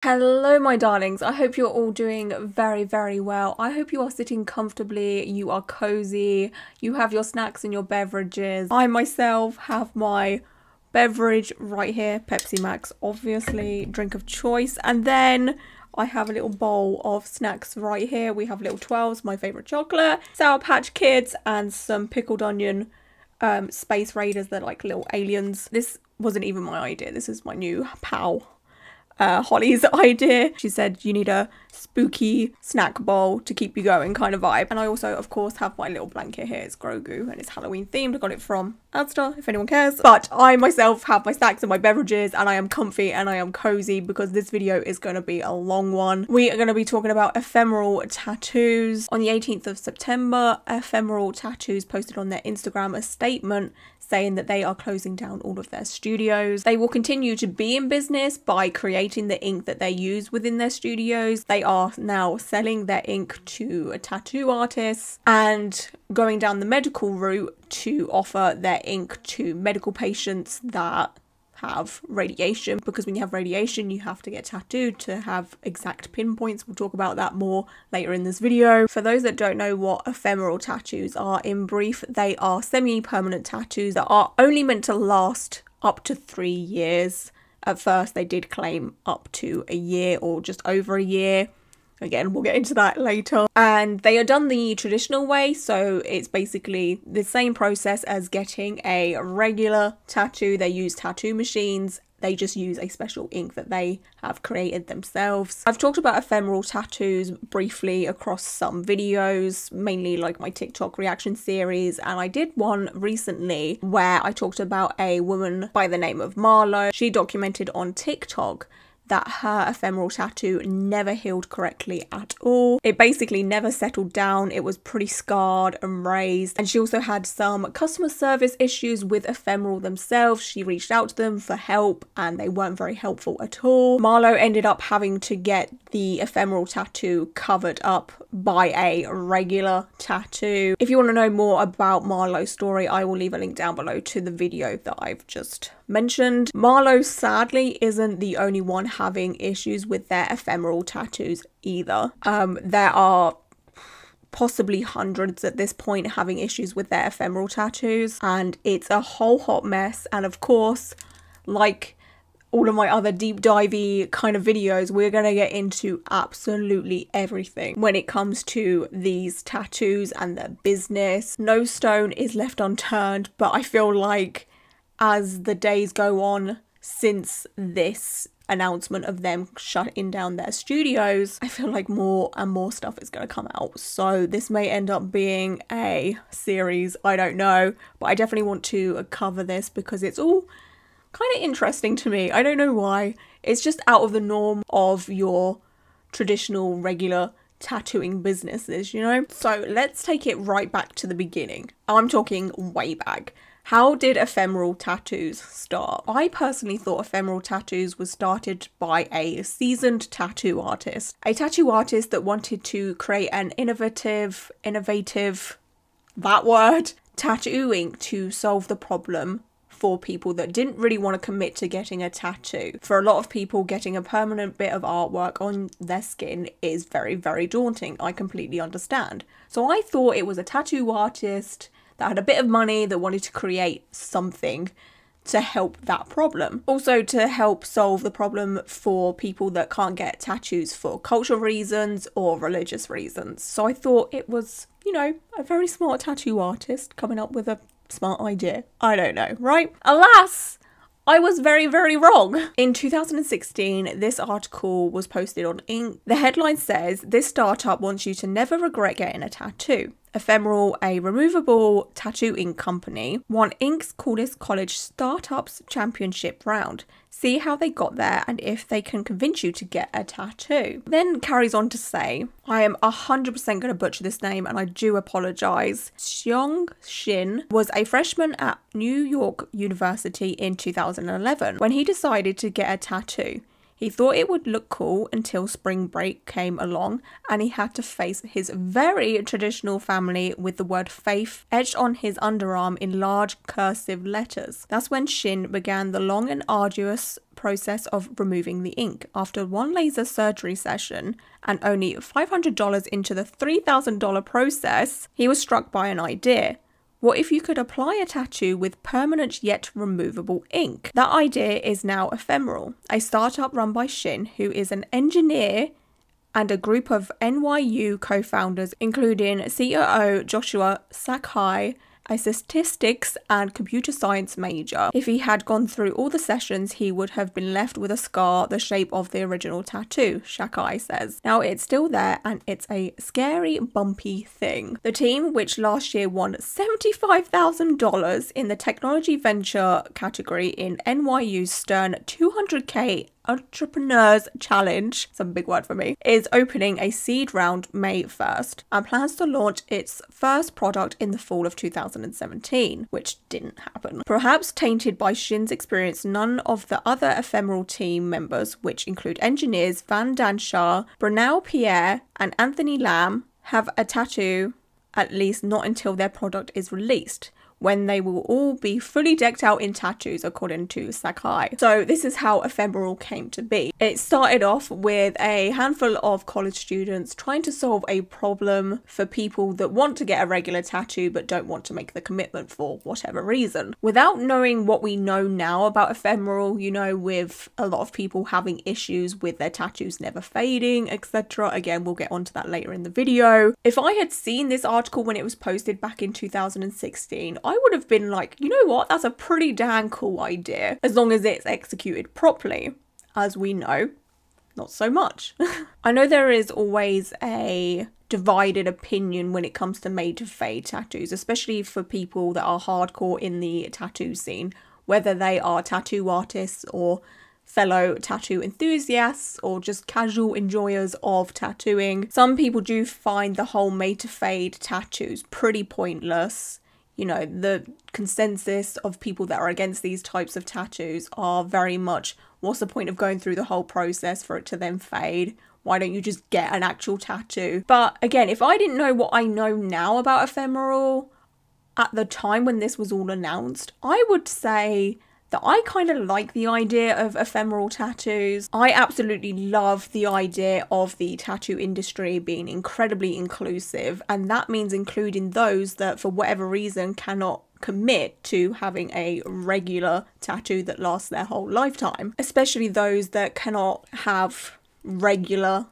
Hello my darlings, I hope you're all doing very well. I hope you are sitting comfortably, you are cozy, you have your snacks and your beverages. I myself have my beverage right here, Pepsi Max, obviously, drink of choice. And then I have a little bowl of snacks right here. We have little 12s, my favourite chocolate, Sour Patch Kids, and some pickled onion Space Raiders. They're like little aliens. This wasn't even my idea, this is my new pal. Holly's idea. She said you need a spooky snack bowl to keep you going kind of vibe. And I also, of course, have my little blanket here. It's Grogu and it's Halloween themed. I got it from Asda, if anyone cares. But I myself have my snacks and my beverages and I am comfy and I am cozy because this video is going to be a long one. We are going to be talking about Ephemeral Tattoos. On the 18th of September, Ephemeral Tattoos posted on their Instagram a statement saying that they are closing down all of their studios. They will continue to be in business by creating the ink that they use within their studios. They are now selling their ink to tattoo artists and going down the medical route to offer their ink to medical patients that have radiation, because when you have radiation you have to get tattooed to have exact pinpoints. We'll talk about that more later in this video. For those that don't know what ephemeral tattoos are, in brief, they are semi-permanent tattoos that are only meant to last up to 3 years. At first they did claim up to a year or just over a year. Again, we'll get into that later. And they are done the traditional way, so it's basically the same process as getting a regular tattoo. They use tattoo machines. They just use a special ink that they have created themselves. I've talked about ephemeral tattoos briefly across some videos, mainly like my TikTok reaction series, and I did one recently where I talked about a woman by the name of Marlo. She documented on TikTok that her ephemeral tattoo never healed correctly at all. It basically never settled down. It was pretty scarred and raised. And she also had some customer service issues with Ephemeral themselves. She reached out to them for help and they weren't very helpful at all. Marlo ended up having to get the ephemeral tattoo covered up by a regular tattoo. If you want to know more about Marlo's story, I will leave a link down below to the video that I've just mentioned. Marlo sadly isn't the only one having issues with their ephemeral tattoos either. There are possibly hundreds at this point having issues with their ephemeral tattoos, and it's a whole hot mess. And of course, like all of my other deep divey kind of videos, we're going to get into absolutely everything when it comes to these tattoos and their business. No stone is left unturned, but I feel like as the days go on since this announcement of them shutting down their studios, I feel like more and more stuff is going to come out. So this may end up being a series, I don't know, but I definitely want to cover this because it's all kind of interesting to me. I don't know why. It's just out of the norm of your traditional regular tattooing businesses, you know? So let's take it right back to the beginning. I'm talking way back. How did ephemeral tattoos start? I personally thought ephemeral tattoos was started by a seasoned tattoo artist. A tattoo artist that wanted to create an innovative, that word, tattoo ink to solve the problem for people that didn't really want to commit to getting a tattoo. For a lot of people, getting a permanent bit of artwork on their skin is very daunting. I completely understand. So I thought it was a tattoo artist that had a bit of money that wanted to create something to help that problem. Also to help solve the problem for people that can't get tattoos for cultural reasons or religious reasons. So I thought it was, you know, a very smart tattoo artist coming up with a smart idea. I don't know, right? Alas, I was very wrong. In 2016, this article was posted on Ink. The headline says, "This startup wants you to never regret getting a tattoo. Ephemeral, a removable tattoo ink company, won Ink's Coolest College Startups Championship round. See how they got there and if they can convince you to get a tattoo." Then carries on to say, I am 100% going to butcher this name and I do apologise. Seong Shin was a freshman at New York University in 2011 when he decided to get a tattoo. He thought it would look cool until spring break came along and he had to face his very traditional family with the word faith etched on his underarm in large cursive letters. That's when Shin began the long and arduous process of removing the ink. After one laser surgery session and only $500 into the $3,000 process, he was struck by an idea. What if you could apply a tattoo with permanent yet removable ink? That idea is now Ephemeral, a startup run by Shin, who is an engineer, and a group of NYU co-founders, including COO Joshua Sakai, a statistics and computer science major. If he had gone through all the sessions, he would have been left with a scar the shape of the original tattoo, Sakai says. Now it's still there and it's a scary, bumpy thing. The team, which last year won $75,000 in the technology venture category in NYU's Stern 200K Entrepreneurs Challenge, some big word for me, is opening a seed round May 1st and plans to launch its first product in the fall of 2017, which didn't happen. Perhaps tainted by Shin's experience, none of the other Ephemeral team members, which include engineers Van Danshaw, Brunel Pierre, and Anthony Lam, have a tattoo, at least not until their product is released, when they will all be fully decked out in tattoos, according to Sakai. So this is how Ephemeral came to be. It started off with a handful of college students trying to solve a problem for people that want to get a regular tattoo but don't want to make the commitment for whatever reason. Without knowing what we know now about Ephemeral, you know, with a lot of people having issues with their tattoos never fading, etc. Again, we'll get onto that later in the video. If I had seen this article when it was posted back in 2016, I would have been like, you know what, that's a pretty damn cool idea, as long as it's executed properly. As we know, not so much. I know there is always a divided opinion when it comes to made to fade tattoos, especially for people that are hardcore in the tattoo scene, whether they are tattoo artists or fellow tattoo enthusiasts or just casual enjoyers of tattooing. Some people do find the whole made to fade tattoos pretty pointless. You know, the consensus of people that are against these types of tattoos are very much, what's the point of going through the whole process for it to then fade? Why don't you just get an actual tattoo? But again, if I didn't know what I know now about Ephemeral at the time when this was all announced, I would say that I kind of like the idea of ephemeral tattoos. I absolutely love the idea of the tattoo industry being incredibly inclusive, and that means including those that for whatever reason cannot commit to having a regular tattoo that lasts their whole lifetime, especially those that cannot have regular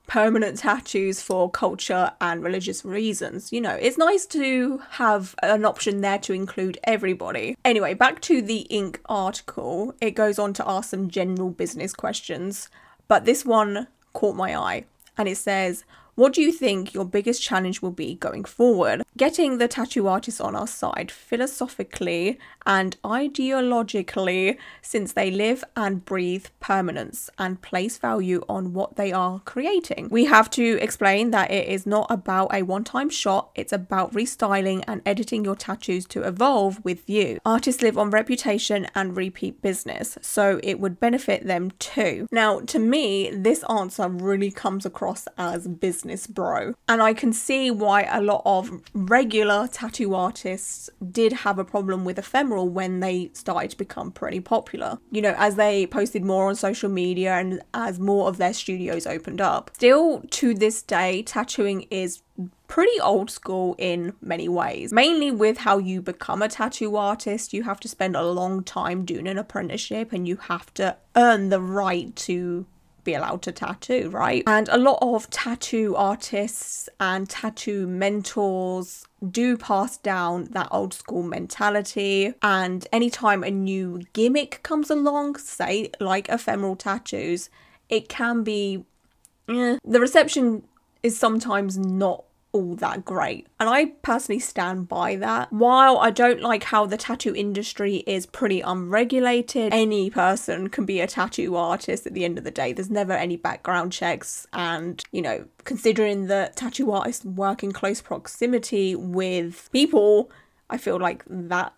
permanent tattoos for culture and religious reasons. You know, it's nice to have an option there to include everybody. Anyway, back to the ink article. It goes on to ask some general business questions, but this one caught my eye, and it says, what do you think your biggest challenge will be going forward? Getting the tattoo artists on our side philosophically and ideologically, since they live and breathe permanence and place value on what they are creating. We have to explain that it is not about a one-time shot, it's about restyling and editing your tattoos to evolve with you. Artists live on reputation and repeat business, so it would benefit them too. Now, to me, this answer really comes across as business bro, and I can see why a lot of regular tattoo artists did have a problem with Ephemeral when they started to become pretty popular, you know, as they posted more on social media and as more of their studios opened up. Still to this day, tattooing is pretty old school in many ways, mainly with how you become a tattoo artist. You have to spend a long time doing an apprenticeship and you have to earn the right to be allowed to tattoo, right? And a lot of tattoo artists and tattoo mentors do pass down that old school mentality, and anytime a new gimmick comes along, say like ephemeral tattoos, it can be the reception is sometimes not all that great, and I personally stand by that. While I don't like how the tattoo industry is pretty unregulated, any person can be a tattoo artist at the end of the day. There's never any background checks, and you know, considering that tattoo artists work in close proximity with people, I feel like that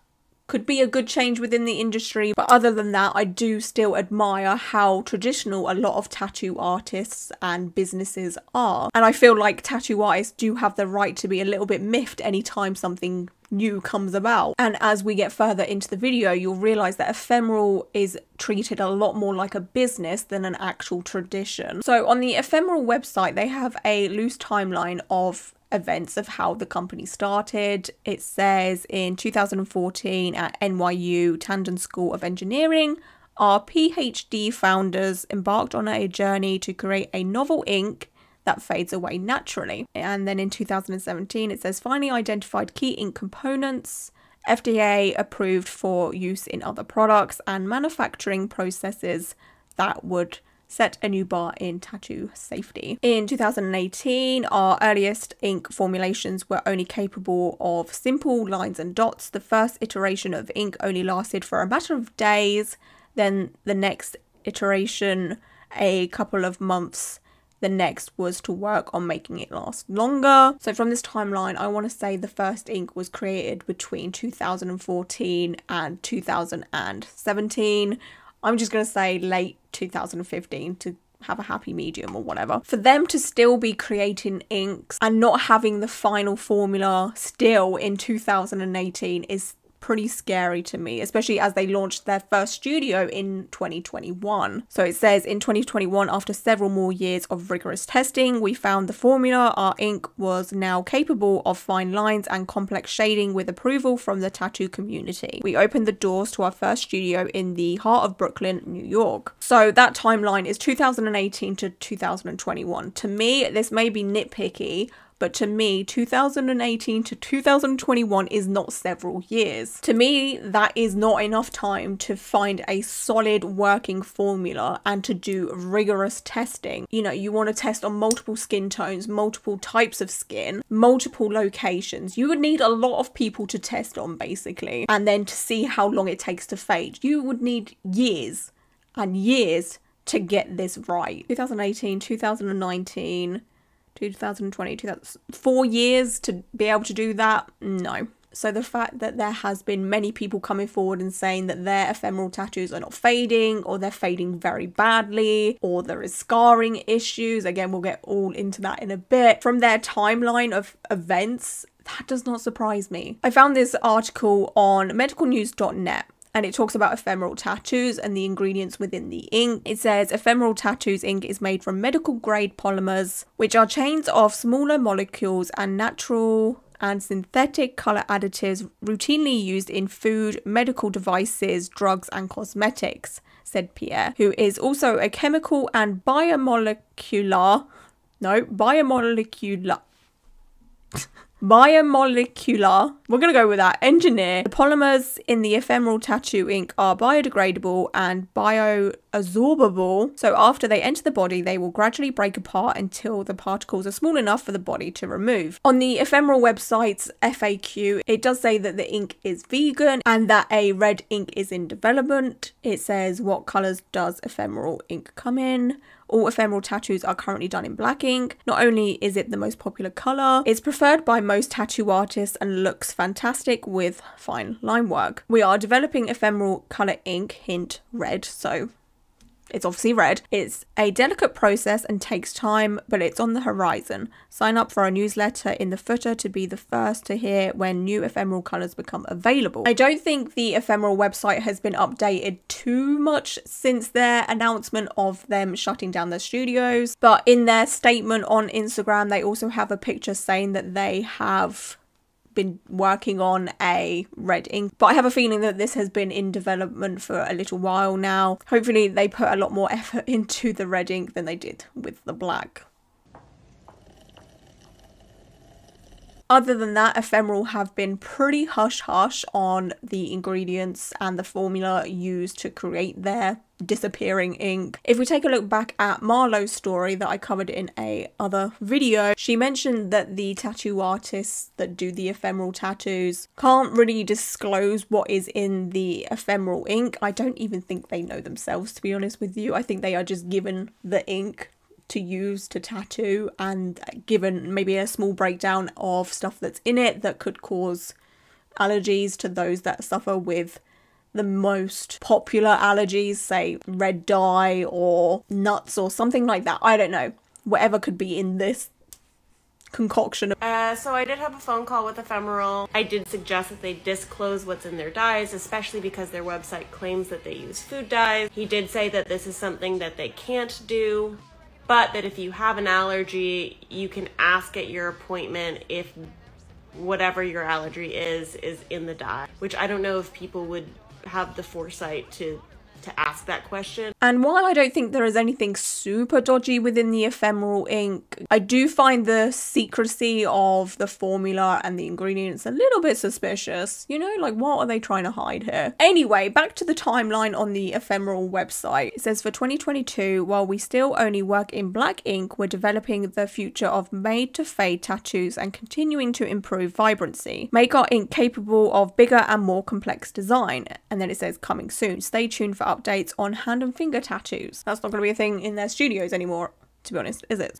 could be a good change within the industry. But other than that, I do still admire how traditional a lot of tattoo artists and businesses are. And I feel like tattoo artists do have the right to be a little bit miffed anytime something new comes about. And as we get further into the video, you'll realize that Ephemeral is treated a lot more like a business than an actual tradition. So on the Ephemeral website, they have a loose timeline of events of how the company started. It says in 2014 at NYU Tandon School of Engineering, our PhD founders embarked on a journey to create a novel ink that fades away naturally. And then in 2017 it says finally identified key ink components, FDA approved for use in other products, and manufacturing processes that would set a new bar in tattoo safety. In 2018, our earliest ink formulations were only capable of simple lines and dots. The first iteration of ink only lasted for a matter of days, then the next iteration a couple of months. The next was to work on making it last longer. So from this timeline, I want to say the first ink was created between 2014 and 2017. I'm just going to say late 2015 to have a happy medium or whatever. For them to still be creating inks and not having the final formula still in 2018 is pretty scary to me, especially as they launched their first studio in 2021. So it says in 2021, after several more years of rigorous testing, we found the formula. Our ink was now capable of fine lines and complex shading with approval from the tattoo community. We opened the doors to our first studio in the heart of Brooklyn, New York. So that timeline is 2018 to 2021. To me, this may be nitpicky, but to me, 2018 to 2021 is not several years. To me, that is not enough time to find a solid working formula and to do rigorous testing. You know, you want to test on multiple skin tones, multiple types of skin, multiple locations. You would need a lot of people to test on, basically, and then to see how long it takes to fade. You would need years and years to get this right. 2018, 2019... 2020, 4 years to be able to do that? No. So the fact that there has been many people coming forward and saying that their ephemeral tattoos are not fading, or they're fading very badly, or there is scarring issues, again, we'll get all into that in a bit, from their timeline of events, that does not surprise me. I found this article on medicalnews.net. And it talks about ephemeral tattoos and the ingredients within the ink. It says ephemeral tattoos ink is made from medical grade polymers, which are chains of smaller molecules and natural and synthetic color additives routinely used in food, medical devices, drugs and cosmetics, said Pierre, who is also a chemical and biomolecular we're going to go with that, engineer. The polymers in the ephemeral tattoo ink are biodegradable and bioabsorbable. So after they enter the body, they will gradually break apart until the particles are small enough for the body to remove. On the Ephemeral website's FAQ, it does say that the ink is vegan and that a red ink is in development. It says, what colors does ephemeral ink come in? All ephemeral tattoos are currently done in black ink. Not only is it the most popular colour, it's preferred by most tattoo artists and looks fantastic with fine line work. We are developing ephemeral colour ink, hint red, so it's obviously red. It's a delicate process and takes time, but it's on the horizon. Sign up for our newsletter in the footer to be the first to hear when new ephemeral colours become available. I don't think the Ephemeral website has been updated too much since their announcement of them shutting down their studios, but in their statement on Instagram, they also have a picture saying that they have been working on a red ink, but I have a feeling that this has been in development for a little while now. Hopefully they put a lot more effort into the red ink than they did with the black. Other than that, Ephemeral have been pretty hush-hush on the ingredients and the formula used to create their disappearing ink. If we take a look back at Marlowe's story that I covered in a other video, she mentioned that the tattoo artists that do the ephemeral tattoos can't really disclose what is in the ephemeral ink. I don't even think they know themselves, to be honest with you. I think they are just given the ink to use to tattoo and given maybe a small breakdown of stuff that's in it that could cause allergies to those that suffer with the most popular allergies, say red dye or nuts or something like that. I don't know. Whatever could be in this concoction. So I did have a phone call with Ephemeral. I did suggest that they disclose what's in their dyes, especially because their website claims that they use food dyes. He did say that this is something that they can't do, but that if you have an allergy, you can ask at your appointment if whatever your allergy is in the dye, which I don't know if people would have the foresight to ask that question. And while I don't think there is anything super dodgy within the Ephemeral ink, I do find the secrecy of the formula and the ingredients a little bit suspicious. You know, like, what are they trying to hide here? Anyway, back to the timeline on the Ephemeral website. It says, for 2022, while we still only work in black ink, we're developing the future of made-to-fade tattoos and continuing to improve vibrancy. Make our ink capable of bigger and more complex design. And then it says, coming soon. Stay tuned for updates on hand and finger tattoos. That's not going to be a thing in their studios anymore, to be honest, is it?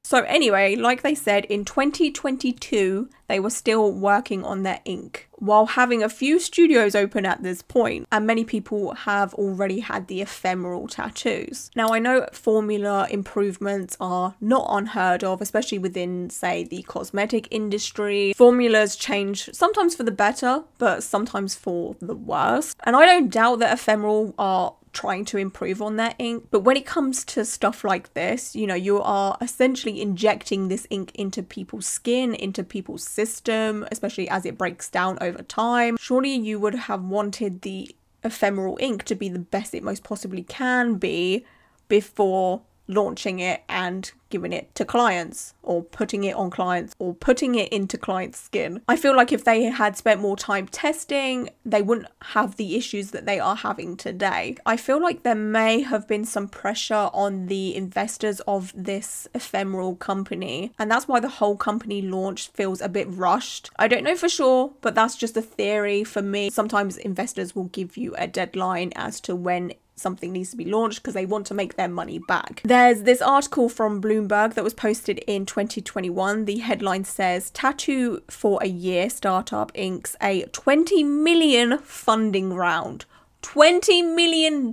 So anyway, like they said, in 2022, they were still working on their ink while having a few studios open at this point, and many people have already had the Ephemeral tattoos. Now, I know formula improvements are not unheard of, especially within, say, the cosmetic industry. Formulas change sometimes for the better, but sometimes for the worse. And I don't doubt that Ephemeral are trying to improve on their ink, but when it comes to stuff like this, you know, you are essentially injecting this ink into people's skin, into people's system, especially as it breaks down over time. Surely you would have wanted the Ephemeral ink to be the best it most possibly can be before launching it and giving it to clients, or putting it on clients, or putting it into clients' skin. I feel like if they had spent more time testing, they wouldn't have the issues that they are having today. I feel like there may have been some pressure on the investors of this Ephemeral company, and that's why the whole company launch feels a bit rushed. I don't know for sure, but that's just a theory for me. Sometimes investors will give you a deadline as to when something needs to be launched because they want to make their money back. There's this article from Bloomberg that was posted in 2021. The headline says, Tattoo for a Year startup inks a $20 million funding round. $20 million.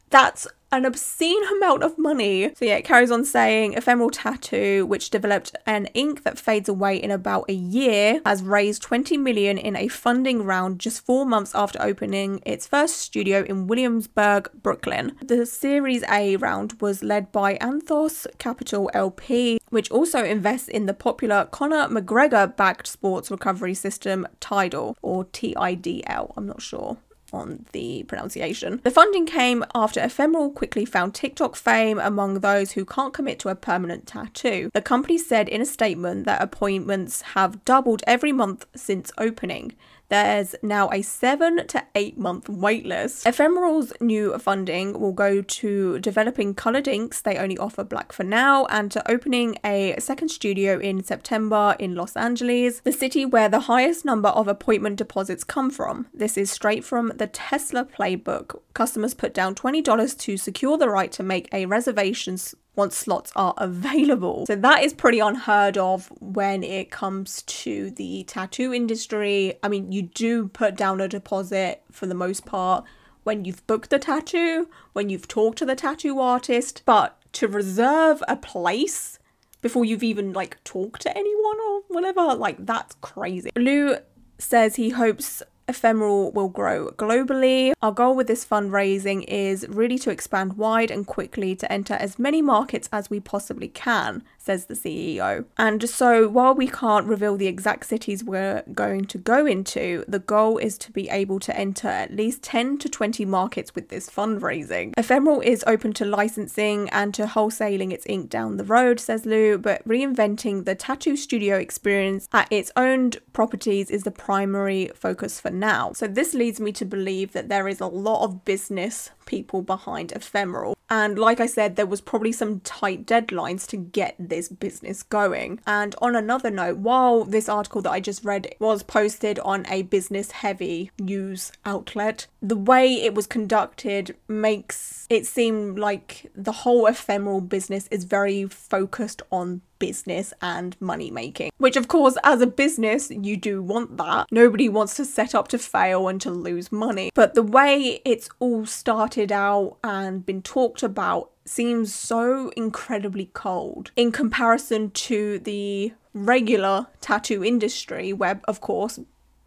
That's an obscene amount of money. So yeah, it carries on saying, Ephemeral Tattoo, which developed an ink that fades away in about a year, has raised 20 million in a funding round just 4 months after opening its first studio in Williamsburg, Brooklyn. The Series A round was led by Anthos Capital LP, which also invests in the popular Conor McGregor-backed sports recovery system Tidal, or TIDL, I'm not sure on the pronunciation. The funding came after Ephemeral quickly found TikTok fame among those who can't commit to a permanent tattoo. The company said in a statement that appointments have doubled every month since opening. There's now a 7 to 8 month waitlist. Ephemeral's new funding will go to developing coloured inks. They only offer black for now, and to opening a second studio in September in Los Angeles, the city where the highest number of appointment deposits come from. This is straight from the Tesla playbook. Customers put down $20 to secure the right to make a reservation once slots are available. So that is pretty unheard of when it comes to the tattoo industry. I mean, you do put down a deposit for the most part when you've booked a tattoo, when you've talked to the tattoo artist, but to reserve a place before you've even like talked to anyone or whatever, like that's crazy. Lou says he hopes Ephemeral will grow globally. Our goal with this fundraising is really to expand wide and quickly to enter as many markets as we possibly can, says the CEO. And so while we can't reveal the exact cities we're going to go into, the goal is to be able to enter at least 10 to 20 markets with this fundraising. Ephemeral is open to licensing and to wholesaling its ink down the road, says Lou, but reinventing the tattoo studio experience at its owned properties is the primary focus for now. So this leads me to believe that there is a lot of business people behind Ephemeral. And like I said, there was probably some tight deadlines to get this business going. And on another note, while this article that I just read was posted on a business heavy news outlet, the way it was conducted makes it seem like the whole Ephemeral business is very focused on business and money making, which of course as a business you do want that. Nobody wants to set up to fail and to lose money, but the way it's all started out and been talked about seems so incredibly cold in comparison to the regular tattoo industry, where of course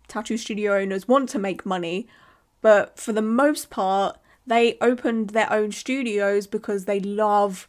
tattoo studio owners want to make money, but for the most part they opened their own studios because they love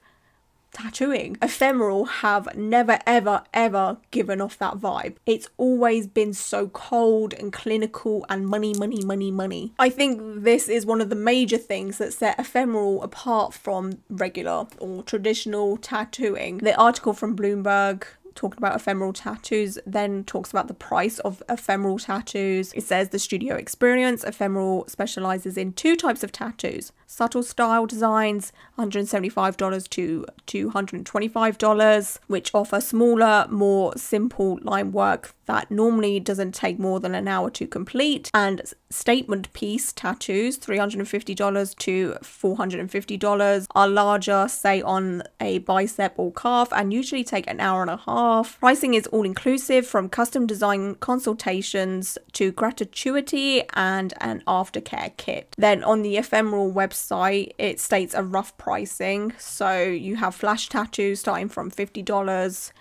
tattooing. Ephemeral have never ever given off that vibe. It's always been so cold and clinical and money. I think this is one of the major things that set Ephemeral apart from regular or traditional tattooing. The article from Bloomberg talking about Ephemeral Tattoos then talks about the price of Ephemeral tattoos. It says the studio experience. Ephemeral specializes in 2 types of tattoos: subtle style designs, $175 to $225, which offer smaller, more simple line work that normally doesn't take more than an hour to complete, and statement piece tattoos, $350 to $450, are larger, say on a bicep or calf, and usually take an hour and a half. Pricing is all inclusive, from custom design consultations to gratuity and an aftercare kit. Then on the Ephemeral website it states a rough pricing. So you have flash tattoos starting from $50.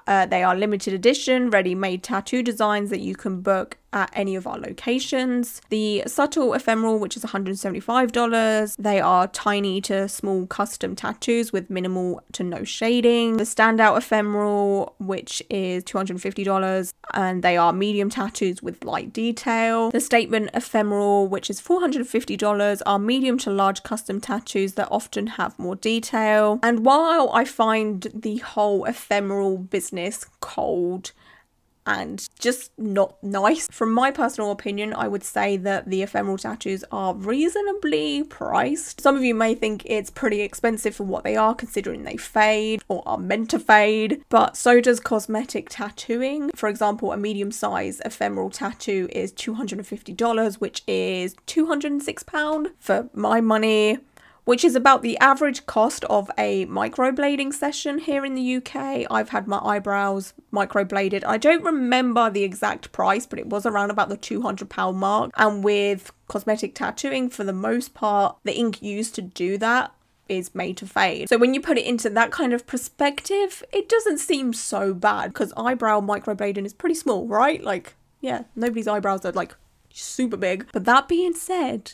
They are limited edition, ready-made tattoo designs that you can book at any of our locations. The subtle Ephemeral, which is $175, they are tiny to small custom tattoos with minimal to no shading. The standout Ephemeral, which is $250, and they are medium tattoos with light detail. The statement Ephemeral, which is $450, are medium to large custom tattoos that often have more detail. And while I find the whole Ephemeral business cold and just not nice, from my personal opinion, I would say that the Ephemeral tattoos are reasonably priced. Some of you may think it's pretty expensive for what they are, considering they fade or are meant to fade, but so does cosmetic tattooing. For example, a medium size Ephemeral tattoo is $250, which is £206 for my money, which is about the average cost of a microblading session here in the UK. I've had my eyebrows microbladed. I don't remember the exact price, but it was around about the £200 mark. And with cosmetic tattooing, for the most part, the ink used to do that is made to fade. So when you put it into that kind of perspective, it doesn't seem so bad, because eyebrow microblading is pretty small, right? Like, yeah, nobody's eyebrows are like super big. But that being said,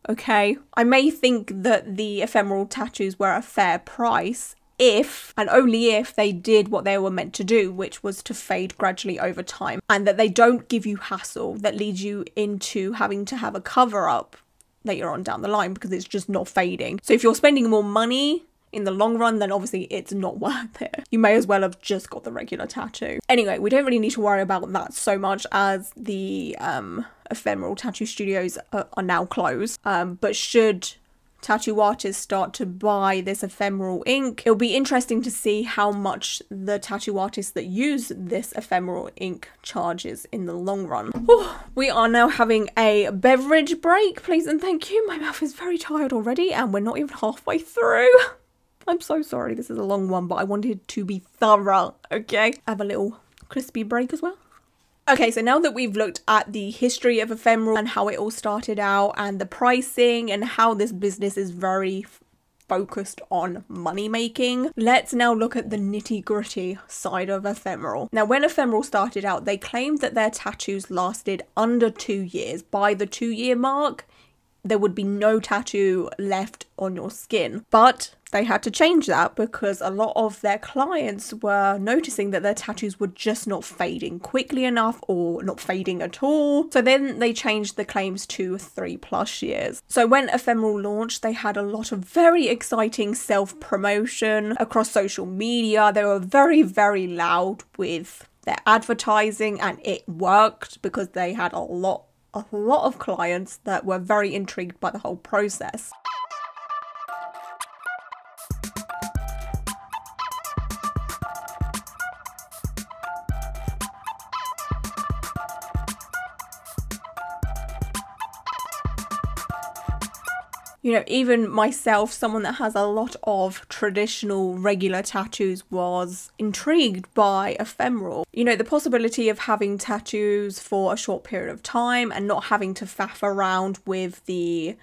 okay, I may think that the Ephemeral tattoos were a fair price if, and only if, they did what they were meant to do, which was to fade gradually over time, and that they don't give you hassle that leads you into having to have a cover up later on down the line because it's just not fading. So if you're spending more money in the long run, then obviously it's not worth it. You may as well have just got the regular tattoo. Anyway, we don't really need to worry about that so much, as the Ephemeral tattoo studios are now closed. But should tattoo artists start to buy this Ephemeral ink, it'll be interesting to see how much the tattoo artists that use this Ephemeral ink charges in the long run. We are now having a beverage break, please and thank you. My mouth is very tired already and we're not even halfway through. I'm so sorry, this is a long one, but I wanted to be thorough, okay? Have a little crispy break as well. Okay, so now that we've looked at the history of Ephemeral and how it all started out and the pricing and how this business is very focused on money making, let's now look at the nitty-gritty side of Ephemeral. Now, when Ephemeral started out, they claimed that their tattoos lasted under 2 years. By the 2-year mark, there would be no tattoo left on your skin. But they had to change that because a lot of their clients were noticing that their tattoos were just not fading quickly enough or not fading at all. So then they changed the claims to 3+ years. So when Ephemeral launched, they had a lot of very exciting self-promotion across social media. They were very loud with their advertising, and it worked because they had a lot of clients that were very intrigued by the whole process. You know, even myself, someone that has a lot of traditional regular tattoos, was intrigued by ephemeral. You know, the possibility of having tattoos for a short period of time and not having to faff around with the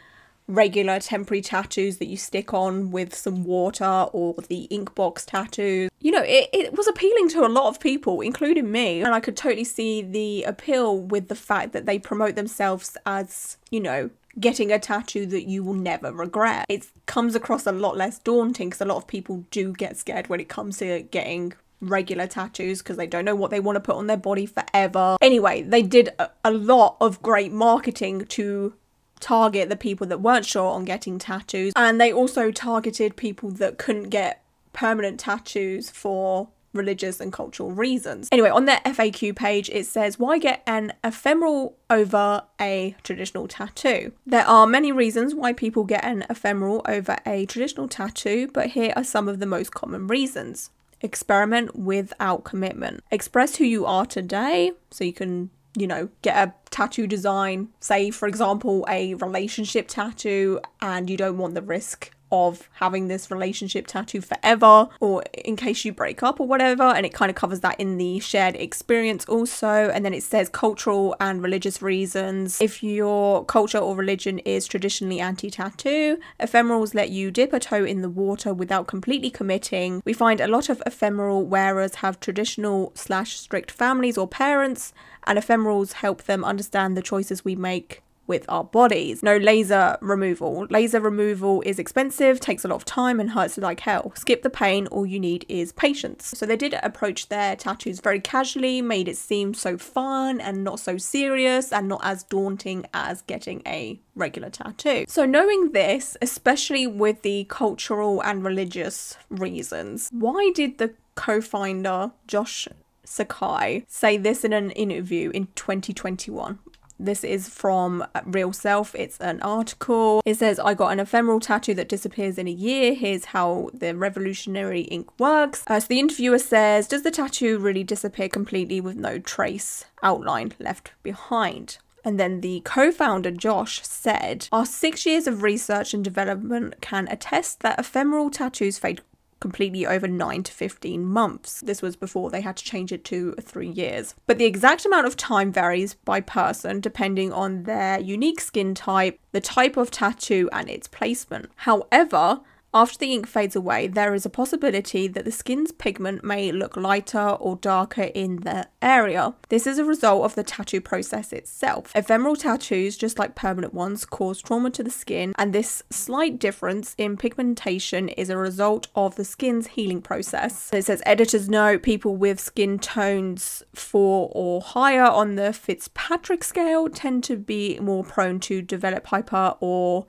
regular temporary tattoos that you stick on with some water, or the ink box tattoos. You know, it was appealing to a lot of people, including me, and I could totally see the appeal with the fact that they promote themselves as, you know, getting a tattoo that you will never regret. It comes across a lot less daunting, because a lot of people do get scared when it comes to getting regular tattoos because they don't know what they want to put on their body forever. Anyway, they did a lot of great marketing to target the people that weren't sure on getting tattoos, and they also targeted people that couldn't get permanent tattoos for religious and cultural reasons. Anyway, on their FAQ page it says, why get an ephemeral over a traditional tattoo? There are many reasons why people get an ephemeral over a traditional tattoo, but here are some of the most common reasons. Experiment without commitment. Express who you are today, so you can, you know, get a tattoo design, say for example a relationship tattoo, and you don't want the risk of having this relationship tattoo forever, or in case you break up or whatever, and it kind of covers that in the shared experience also. And then it says cultural and religious reasons. If your culture or religion is traditionally anti-tattoo, ephemerals let you dip a toe in the water without completely committing. We find a lot of ephemeral wearers have traditional/strict families or parents, and ephemerals help them understand the choices we make with our bodies. No laser removal. Laser removal is expensive, takes a lot of time, and hurts like hell. Skip the pain, all you need is patience. So they did approach their tattoos very casually, made it seem so fun and not so serious and not as daunting as getting a regular tattoo. So knowing this, especially with the cultural and religious reasons, why did the co-founder Josh Sakai say this in an interview in 2021? This is from Real Self. It's an article. It says, I got an ephemeral tattoo that disappears in a year. Here's how the revolutionary ink works. So the interviewer says, does the tattoo really disappear completely with no trace outline left behind? And then the co-founder Josh said, our 6 years of research and development can attest that ephemeral tattoos fade completely over 9 to 15 months. This was before they had to change it to 3 years. But the exact amount of time varies by person depending on their unique skin type, the type of tattoo, and its placement. However, after the ink fades away, there is a possibility that the skin's pigment may look lighter or darker in the area. This is a result of the tattoo process itself. Ephemeral tattoos, just like permanent ones, cause trauma to the skin, and this slight difference in pigmentation is a result of the skin's healing process. So it says, editors note, people with skin tones 4 or higher on the Fitzpatrick scale tend to be more prone to develop hyper or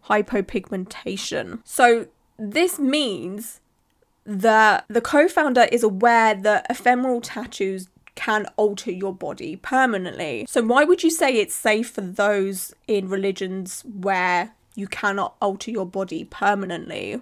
hypopigmentation. So this means that the co-founder is aware that ephemeral tattoos can alter your body permanently. So why would you say it's safe for those in religions where you cannot alter your body permanently?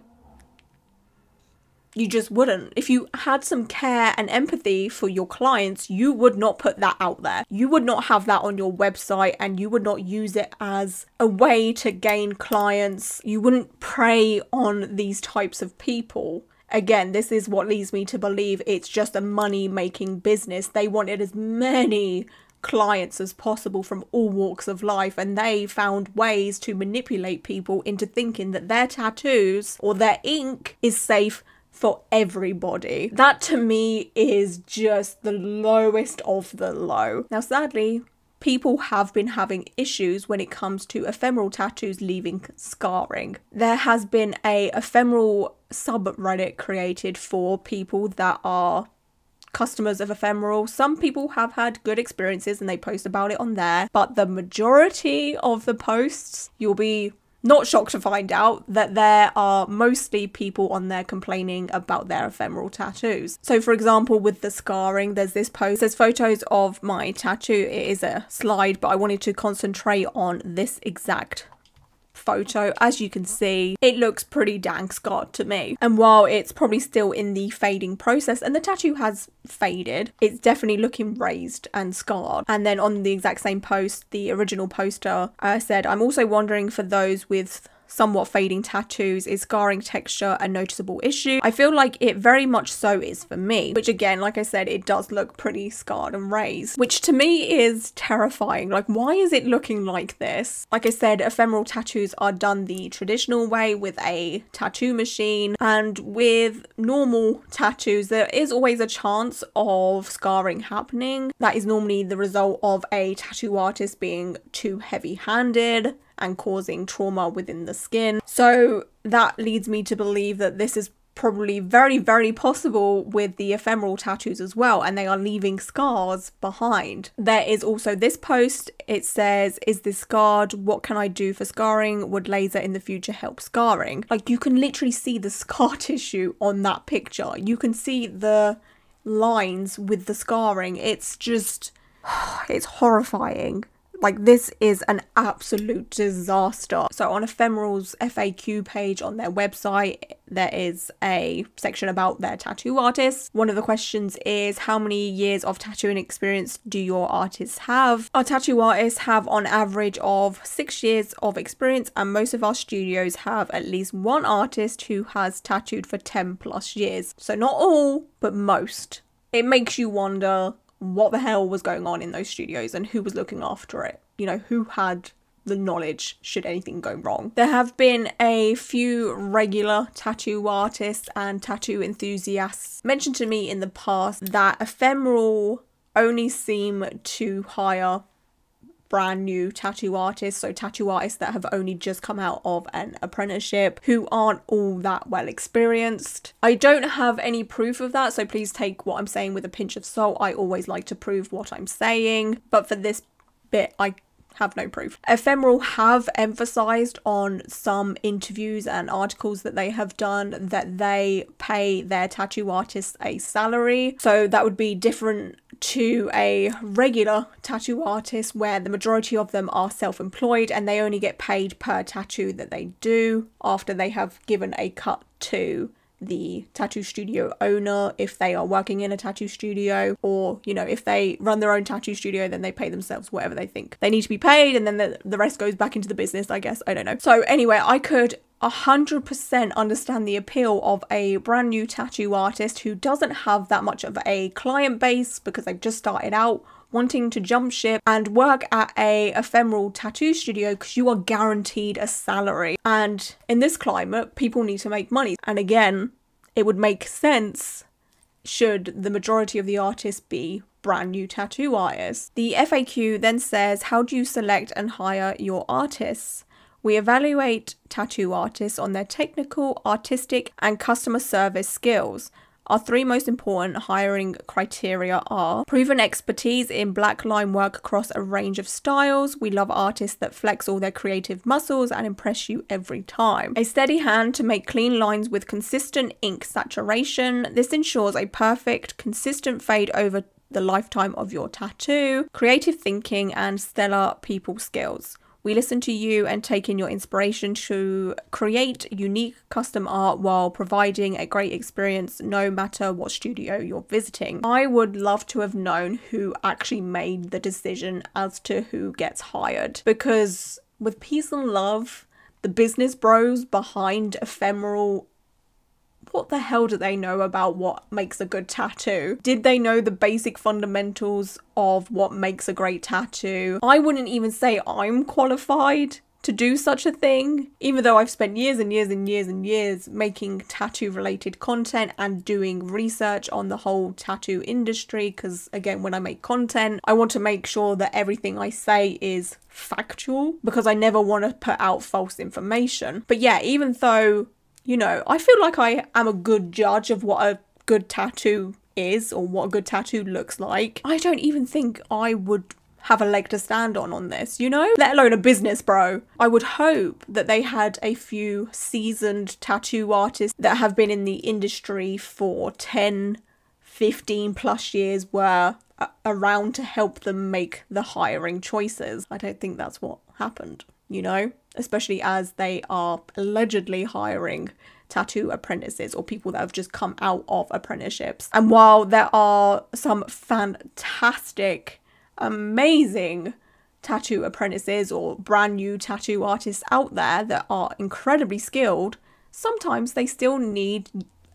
You just wouldn't. If you had some care and empathy for your clients, you would not put that out there. You would not have that on your website, and you would not use it as a way to gain clients. You wouldn't prey on these types of people. Again, this is what leads me to believe it's just a money-making business. They wanted as many clients as possible from all walks of life, and they found ways to manipulate people into thinking that their tattoos or their ink is safe for everybody. That to me is just the lowest of the low. Now sadly, people have been having issues when it comes to ephemeral tattoos leaving scarring. There has been a ephemeral subreddit created for people that are customers of ephemeral. Some people have had good experiences and they post about it on there, but the majority of the posts, you'll be not shocked to find out that there are mostly people on there complaining about their ephemeral tattoos. So for example, with the scarring, there's this post, there's photos of my tattoo. It is a slide, but I wanted to concentrate on this exact photo. As you can see, it looks pretty dang scarred to me. And while it's probably still in the fading process, and the tattoo has faded, it's definitely looking raised and scarred. And then on the exact same post, the original poster said, I'm also wondering for those with somewhat fading tattoos? Is scarring texture a noticeable issue? I feel like it very much so is for me, which again, like I said, it does look pretty scarred and raised, which to me is terrifying. Like, why is it looking like this? Like I said, ephemeral tattoos are done the traditional way with a tattoo machine, and with normal tattoos there is always a chance of scarring happening. That is normally the result of a tattoo artist being too heavy-handed and causing trauma within the skin. So that leads me to believe that this is probably very, very possible with the ephemeral tattoos as well, and they are leaving scars behind. There is also this post. It says, is this scarred? What can I do for scarring? Would laser in the future help scarring? Like, you can literally see the scar tissue on that picture. You can see the lines with the scarring. It's just, it's horrifying. Like, this is an absolute disaster. So on Ephemeral's FAQ page on their website, there is a section about their tattoo artists. One of the questions is, how many years of tattooing experience do your artists have? Our tattoo artists have on average of 6 years of experience, and most of our studios have at least one artist who has tattooed for 10 plus years. So not all, but most. It makes you wonder what the hell was going on in those studios and who was looking after it. You know, who had the knowledge should anything go wrong. There have been a few regular tattoo artists and tattoo enthusiasts mentioned to me in the past that Ephemeral only seem to hire brand new tattoo artists, so tattoo artists that have only just come out of an apprenticeship who aren't all that well experienced. I don't have any proof of that, so please take what I'm saying with a pinch of salt. I always like to prove what I'm saying, but for this bit I have no proof. Ephemeral have emphasized on some interviews and articles that they have done that they pay their tattoo artists a salary, so that would be different to a regular tattoo artist where the majority of them are self-employed and they only get paid per tattoo that they do after they have given a cut to the tattoo studio owner if they are working in a tattoo studio, or you know, if they run their own tattoo studio then they pay themselves whatever they think they need to be paid, and then the rest goes back into the business, I guess. I don't know. So anyway, I could 100% understand the appeal of a brand new tattoo artist who doesn't have that much of a client base because they've just started out, wanting to jump ship and work at a ephemeral tattoo studio because you are guaranteed a salary. And in this climate, people need to make money. And again, it would make sense should the majority of the artists be brand new tattoo artists. The FAQ then says, how do you select and hire your artists? We evaluate tattoo artists on their technical, artistic, and customer service skills. Our 3 most important hiring criteria are proven expertise in black line work across a range of styles. We love artists that flex all their creative muscles and impress you every time. A steady hand to make clean lines with consistent ink saturation. This ensures a perfect, consistent fade over the lifetime of your tattoo. Creative thinking and stellar people skills. We listen to you and take in your inspiration to create unique custom art while providing a great experience no matter what studio you're visiting. I would love to have known who actually made the decision as to who gets hired, because with peace and love, the business bros behind Ephemeral, what the hell do they know about what makes a good tattoo? Did they know the basic fundamentals of what makes a great tattoo? I wouldn't even say I'm qualified to do such a thing, even though I've spent years and years and years and years making tattoo related content and doing research on the whole tattoo industry, because again, when I make content, I want to make sure that everything I say is factual because I never want to put out false information. But yeah, even though, you know, I feel like I am a good judge of what a good tattoo is or what a good tattoo looks like, I don't even think I would have a leg to stand on this, you know? Let alone a business bro. I would hope that they had a few seasoned tattoo artists that have been in the industry for 10, 15 plus years were around to help them make the hiring choices. I don't think that's what happened, you know? Especially as they are allegedly hiring tattoo apprentices or people that have just come out of apprenticeships. And while there are some fantastic, amazing tattoo apprentices or brand new tattoo artists out there that are incredibly skilled, sometimes they still need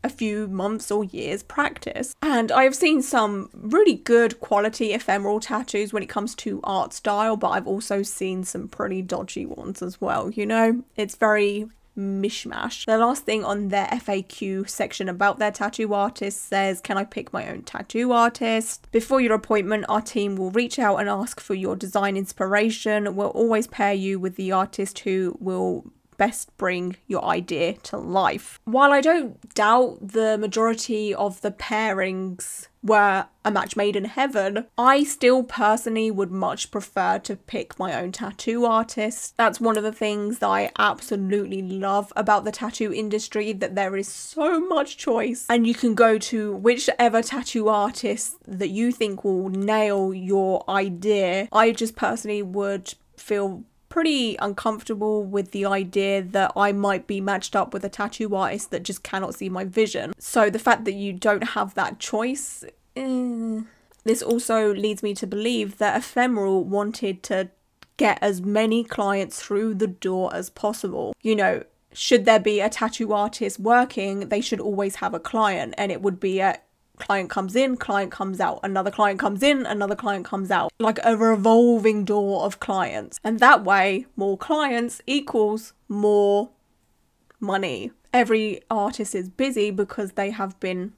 a few months or years practice. And I have seen some really good quality ephemeral tattoos when it comes to art style, but I've also seen some pretty dodgy ones as well, you know? It's very mishmash. The last thing on their FAQ section about their tattoo artist says, can I pick my own tattoo artist? Before your appointment, our team will reach out and ask for your design inspiration. We'll always pair you with the artist who will best bring your idea to life. While I don't doubt the majority of the pairings were a match made in heaven, I still personally would much prefer to pick my own tattoo artist. That's one of the things that I absolutely love about the tattoo industry, that there is so much choice and you can go to whichever tattoo artist that you think will nail your idea. I just personally would feel pretty uncomfortable with the idea that I might be matched up with a tattoo artist that just cannot see my vision. So the fact that you don't have that choice, this also leads me to believe that Ephemeral wanted to get as many clients through the door as possible. You know, should there be a tattoo artist working, they should always have a client, and it would be a client comes in, client comes out, another client comes in, another client comes out, like a revolving door of clients. And that way, more clients equals more money. Every artist is busy because they have been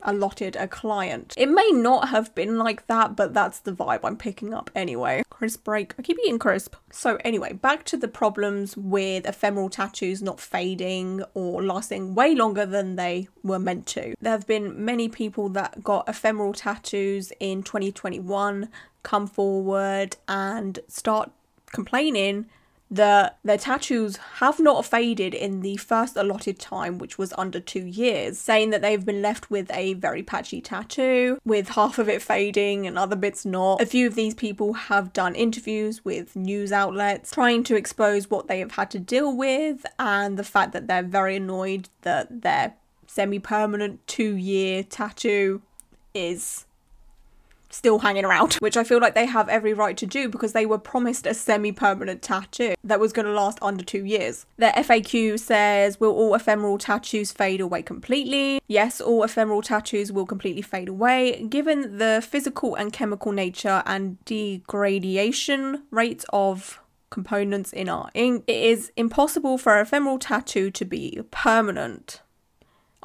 allotted a client. It may not have been like that, but that's the vibe I'm picking up anyway. Crisp break. I keep eating crisp. So anyway, back to the problems with ephemeral tattoos not fading or lasting way longer than they were meant to. There have been many people that got ephemeral tattoos in 2021 come forward and start complaining that their tattoos have not faded in the first allotted time, which was under 2 years, saying that they've been left with a very patchy tattoo, with half of it fading and other bits not. A few of these people have done interviews with news outlets trying to expose what they have had to deal with and the fact that they're very annoyed that their semi-permanent 2-year tattoo is still hanging around, which I feel like they have every right to do because they were promised a semi-permanent tattoo that was going to last under 2 years. Their FAQ says, will all ephemeral tattoos fade away completely? Yes, all ephemeral tattoos will completely fade away. Given the physical and chemical nature and degradation rates of components in our ink, it is impossible for an ephemeral tattoo to be permanent.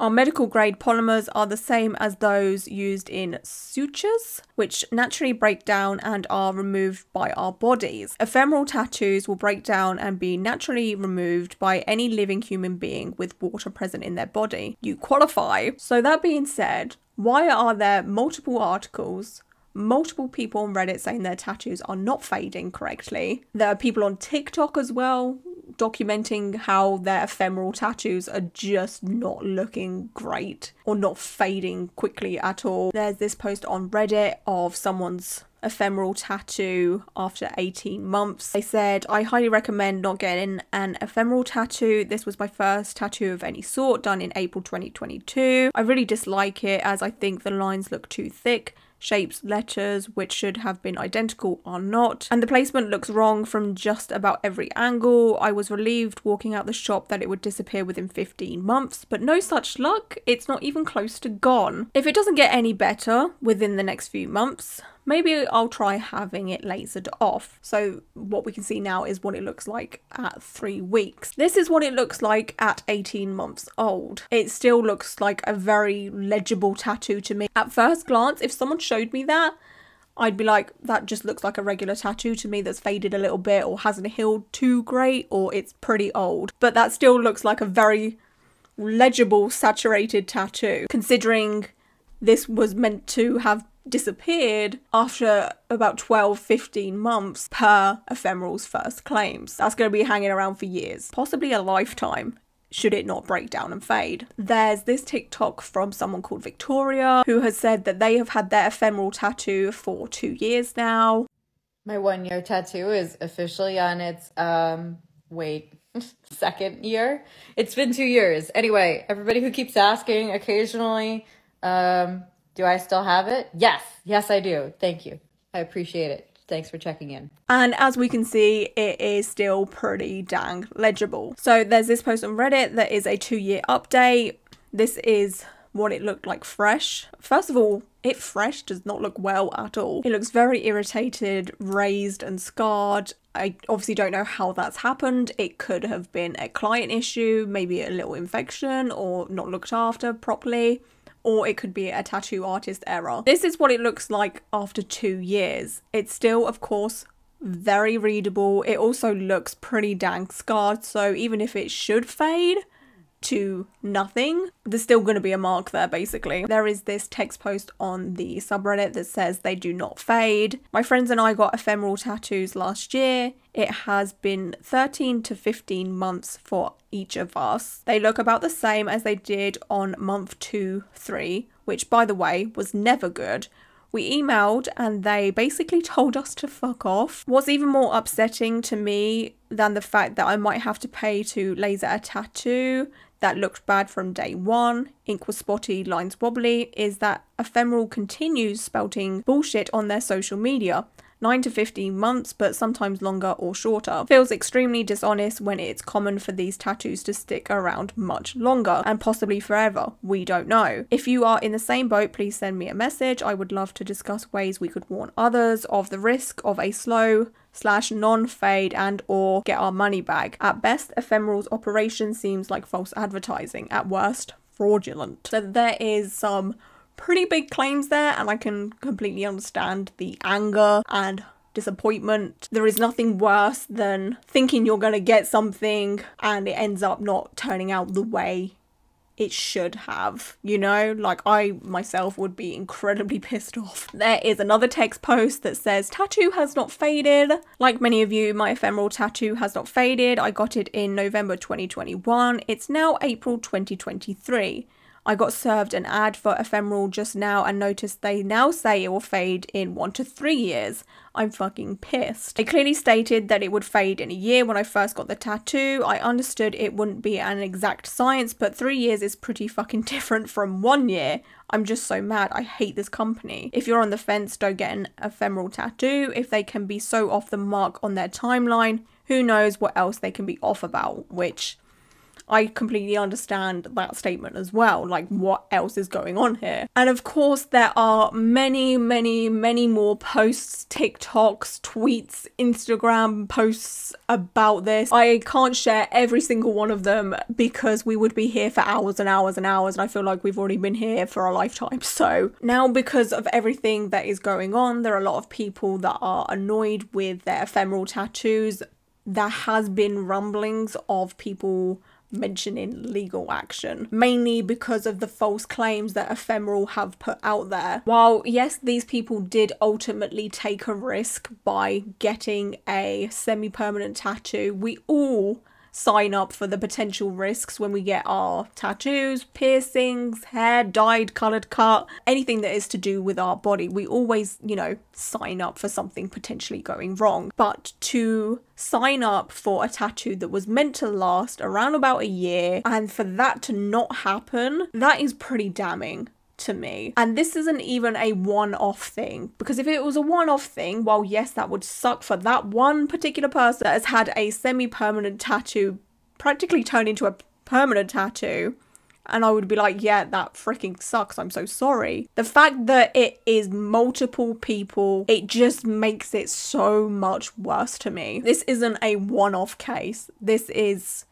Our medical grade polymers are the same as those used in sutures, which naturally break down and are removed by our bodies. Ephemeral tattoos will break down and be naturally removed by any living human being with water present in their body. You qualify. So that being said, why are there multiple articles, multiple people on Reddit saying their tattoos are not fading correctly? There are people on TikTok as well documenting how their ephemeral tattoos are just not looking great or not fading quickly at all. There's this post on Reddit of someone's ephemeral tattoo after 18 months. They said, I highly recommend not getting an ephemeral tattoo. This was my first tattoo of any sort, done in April 2022. I really dislike it as I think the lines look too thick. Shapes, letters, which should have been identical, are not. And the placement looks wrong from just about every angle. I was relieved walking out the shop that it would disappear within 15 months, but no such luck. It's not even close to gone. If it doesn't get any better within the next few months, maybe I'll try having it lasered off. So what we can see now is what it looks like at 3 weeks. This is what it looks like at 18 months old. It still looks like a very legible tattoo to me. At first glance, if someone showed me that, I'd be like, that just looks like a regular tattoo to me that's faded a little bit or hasn't healed too great or it's pretty old. But that still looks like a very legible saturated tattoo, considering this was meant to have disappeared after about 12-15 months per Ephemeral's first claims. That's going to be hanging around for years, possibly a lifetime, should it not break down and fade. There's this TikTok from someone called Victoria who has said that they have had their ephemeral tattoo for 2 years now. My 1-year tattoo is officially on its second year. It's been 2 years. Anyway, everybody who keeps asking occasionally, do I still have it? Yes, I do. Thank you. I appreciate it. Thanks for checking in. And as we can see, it is still pretty dang legible. So there's this post on Reddit that is a 2-year update. This is what it looked like fresh. First of all, it fresh does not look well at all. It looks very irritated, raised and scarred. I obviously don't know how that's happened. It could have been a client issue, maybe a little infection or not looked after properly, or it could be a tattoo artist error. This is what it looks like after 2 years. It's still, of course, very readable. It also looks pretty dang scarred, so even if it should fade to nothing, there's still going to be a mark there basically. There is this text post on the subreddit that says they do not fade. My friends and I got ephemeral tattoos last year. It has been 13 to 15 months for each of us. They look about the same as they did on month 2, 3, which by the way was never good. We emailed and they basically told us to fuck off. What's even more upsetting to me than the fact that I might have to pay to laser a tattoo that looked bad from day one, ink was spotty, lines wobbly, is that Ephemeral continues spouting bullshit on their social media. 9 to 15 months, but sometimes longer or shorter. Feels extremely dishonest when it's common for these tattoos to stick around much longer and possibly forever. We don't know. If you are in the same boat, please send me a message. I would love to discuss ways we could warn others of the risk of a slow/non-fade and or get our money back. At best, Ephemeral's operation seems like false advertising. At worst, fraudulent. So there is some pretty big claims there, and I can completely understand the anger and disappointment. There is nothing worse than thinking you're going to get something and it ends up not turning out the way it should have, you know? Like, I myself would be incredibly pissed off. There is another text post that says, tattoo has not faded. Like many of you, my ephemeral tattoo has not faded. I got it in November 2021. It's now April 2023. I got served an ad for Ephemeral just now and noticed they now say it will fade in 1 to 3 years. I'm fucking pissed. They clearly stated that it would fade in a year when I first got the tattoo. I understood it wouldn't be an exact science, but 3 years is pretty fucking different from 1 year. I'm just so mad. I hate this company. If you're on the fence, don't get an Ephemeral tattoo. If they can be so off the mark on their timeline, who knows what else they can be off about, which I completely understand that statement as well. Like, what else is going on here? And of course, there are many, many, many more posts, TikToks, tweets, Instagram posts about this. I can't share every single one of them because we would be here for hours and hours and hours, and I feel like we've already been here for a lifetime. So now, because of everything that is going on, there are a lot of people that are annoyed with their ephemeral tattoos. There has been rumblings of people mentioning legal action, mainly because of the false claims that Ephemeral have put out there. While yes, these people did ultimately take a risk by getting a semi-permanent tattoo, we all sign up for the potential risks when we get our tattoos, piercings, hair dyed, coloured cut, anything that is to do with our body. We always, you know, sign up for something potentially going wrong. But to sign up for a tattoo that was meant to last around about a year and for that to not happen, that is pretty damning to me. And this isn't even a one-off thing, because if it was a one-off thing, well, yes, that would suck for that one particular person that has had a semi-permanent tattoo practically turn into a permanent tattoo, and I would be like, yeah, that freaking sucks, I'm so sorry. The fact that it is multiple people, it just makes it so much worse to me. This isn't a one-off case. This is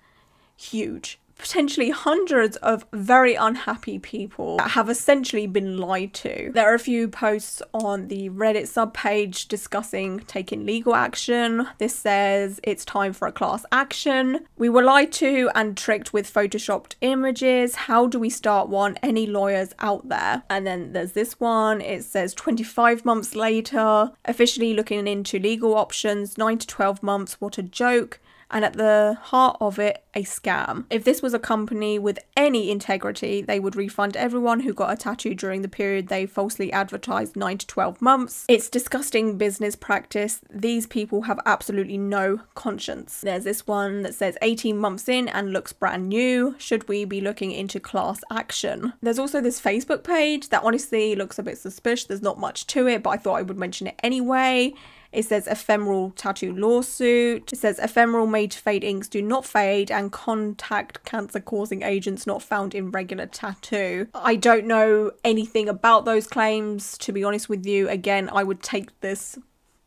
huge. Potentially hundreds of very unhappy people that have essentially been lied to. There are a few posts on the Reddit subpage discussing taking legal action. This says it's time for a class action. We were lied to and tricked with photoshopped images. How do we start one? Any lawyers out there? And then there's this one. It says 25 months later, officially looking into legal options, 9 to 12 months. What a joke. And at the heart of it, a scam. If this was a company with any integrity, they would refund everyone who got a tattoo during the period they falsely advertised, 9 to 12 months. It's disgusting business practice. These people have absolutely no conscience. There's this one that says 18 months in and looks brand new. Should we be looking into class action? There's also this Facebook page that honestly looks a bit suspicious. There's not much to it, but I thought I would mention it anyway. It says ephemeral tattoo lawsuit. It says ephemeral made to fade inks do not fade and contact cancer causing agents not found in regular tattoo. I don't know anything about those claims, to be honest with you. Again, I would take this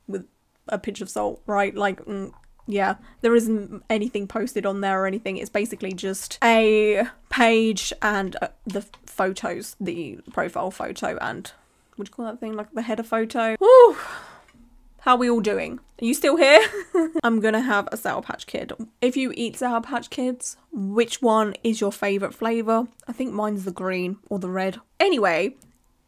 with a pinch of salt, right? Like, yeah, there isn't anything posted on there or anything. It's basically just a page and the photos, the profile photo and, what do you call that thing? Like the header photo. Woo! How are we all doing? Are you still here? I'm gonna have a Sour Patch Kid. If you eat Sour Patch Kids, which one is your favourite flavour? I think mine's the green or the red. Anyway,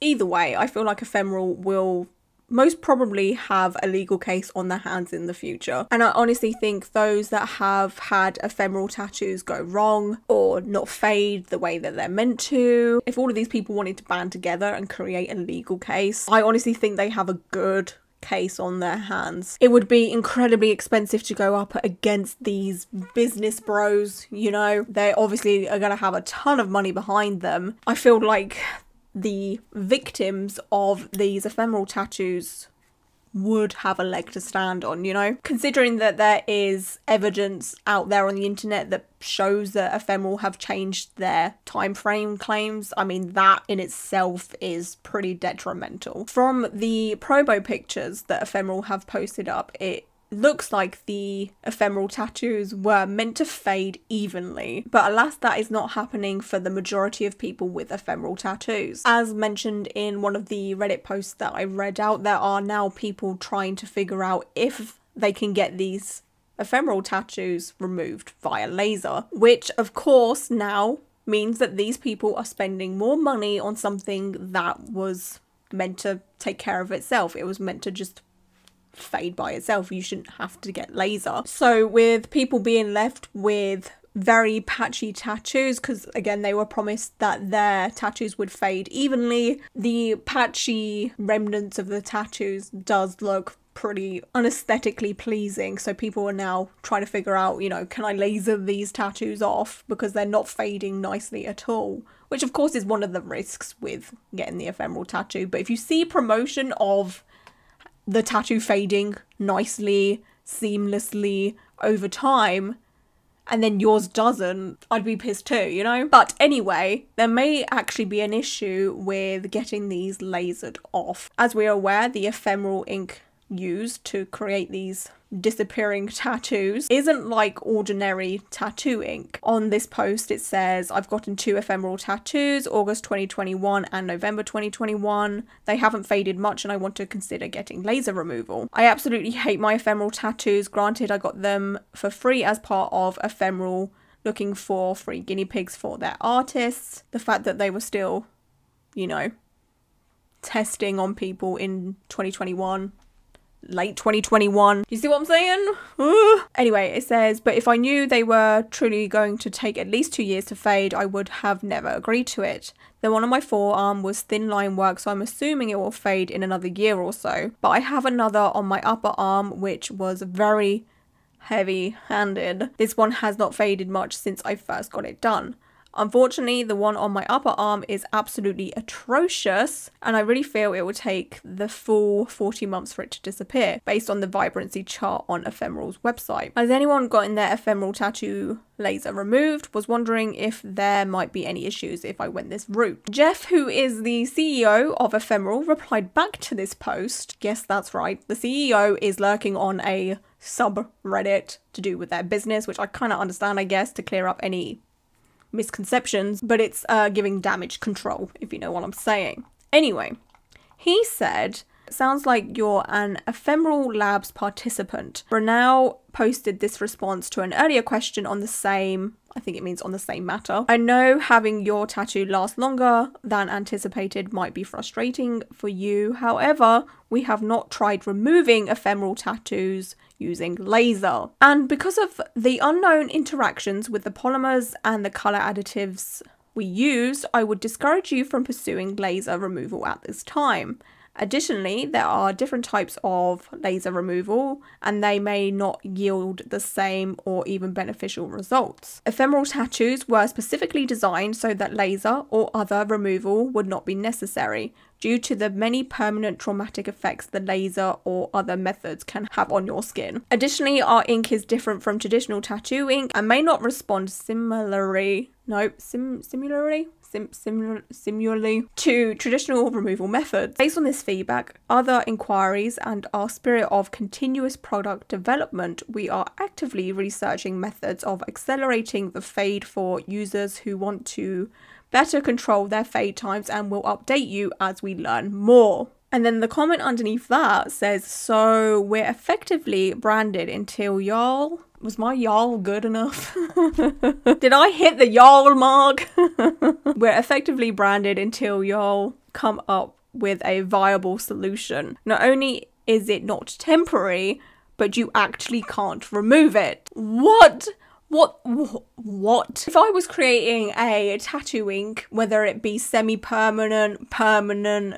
either way, I feel like Ephemeral will most probably have a legal case on their hands in the future. And I honestly think those that have had ephemeral tattoos go wrong or not fade the way that they're meant to, if all of these people wanted to band together and create a legal case, I honestly think they have a good case on their hands. It would be incredibly expensive to go up against these business bros, you know. They obviously are going to have a ton of money behind them. I feel like the victims of these ephemeral tattoos would have a leg to stand on, you know? Considering that there is evidence out there on the internet that shows that Ephemeral have changed their time frame claims, I mean, that in itself is pretty detrimental. From the promo pictures that Ephemeral have posted up, it looks like the ephemeral tattoos were meant to fade evenly, but alas, that is not happening for the majority of people with ephemeral tattoos. As mentioned in one of the Reddit posts that I read out, there are now people trying to figure out if they can get these ephemeral tattoos removed via laser, which of course now means that these people are spending more money on something that was meant to take care of itself. It was meant to just fade by itself. You shouldn't have to get laser. So with people being left with very patchy tattoos, because again they were promised that their tattoos would fade evenly, the patchy remnants of the tattoos does look pretty unaesthetically pleasing. So people are now trying to figure out, you know, can I laser these tattoos off because they're not fading nicely at all, which of course is one of the risks with getting the ephemeral tattoo. But if you see promotion of the tattoo fading nicely, seamlessly over time, and then yours doesn't, I'd be pissed too, you know? But anyway, there may actually be an issue with getting these lasered off. As we're aware, the ephemeral ink used to create these disappearing tattoos isn't like ordinary tattoo ink. On this post it says, I've gotten 2 ephemeral tattoos, August 2021 and November 2021. They haven't faded much and I want to consider getting laser removal. I absolutely hate my ephemeral tattoos. Granted, I got them for free as part of Ephemeral looking for free guinea pigs for their artists. The fact that they were still, you know, testing on people in 2021, late 2021. You see what I'm saying? Anyway, it says, but if I knew they were truly going to take at least 2 years to fade, I would have never agreed to it. The one on my forearm was thin line work, so I'm assuming it will fade in another year or so. But I have another on my upper arm, which was very heavy-handed. This one has not faded much since I first got it done. Unfortunately, the one on my upper arm is absolutely atrocious, and I really feel it will take the full 40 months for it to disappear, based on the vibrancy chart on Ephemeral's website. Has anyone gotten their ephemeral tattoo laser removed? Was wondering if there might be any issues if I went this route. Jeff, who is the CEO of Ephemeral, replied back to this post. Yes, that's right. The CEO is lurking on a subreddit to do with their business, which I kind of understand, I guess, to clear up any misconceptions, but it's giving damage control, if you know what I'm saying. Anyway, he said, sounds like you're an Ephemeral Labs participant. Renau posted this response to an earlier question on the same, I think it means on the same matter. I know having your tattoo last longer than anticipated might be frustrating for you. However, we have not tried removing ephemeral tattoos using laser. And because of the unknown interactions with the polymers and the color additives we use, I would discourage you from pursuing laser removal at this time. Additionally, there are different types of laser removal and they may not yield the same or even beneficial results. Ephemeral tattoos were specifically designed so that laser or other removal would not be necessary due to the many permanent traumatic effects the laser or other methods can have on your skin. Additionally, our ink is different from traditional tattoo ink and may not respond similarly to traditional removal methods. Based on this feedback, other inquiries, and our spirit of continuous product development, we are actively researching methods of accelerating the fade for users who want to better control their fade times, and will update you as we learn more. And then the comment underneath that says, so we're effectively branded until y'all... Was my y'all good enough? Did I hit the y'all mark? We're effectively branded until y'all come up with a viable solution. Not only is it not temporary, but you actually can't remove it. What? If I was creating a tattoo ink, whether it be semi-permanent, permanent,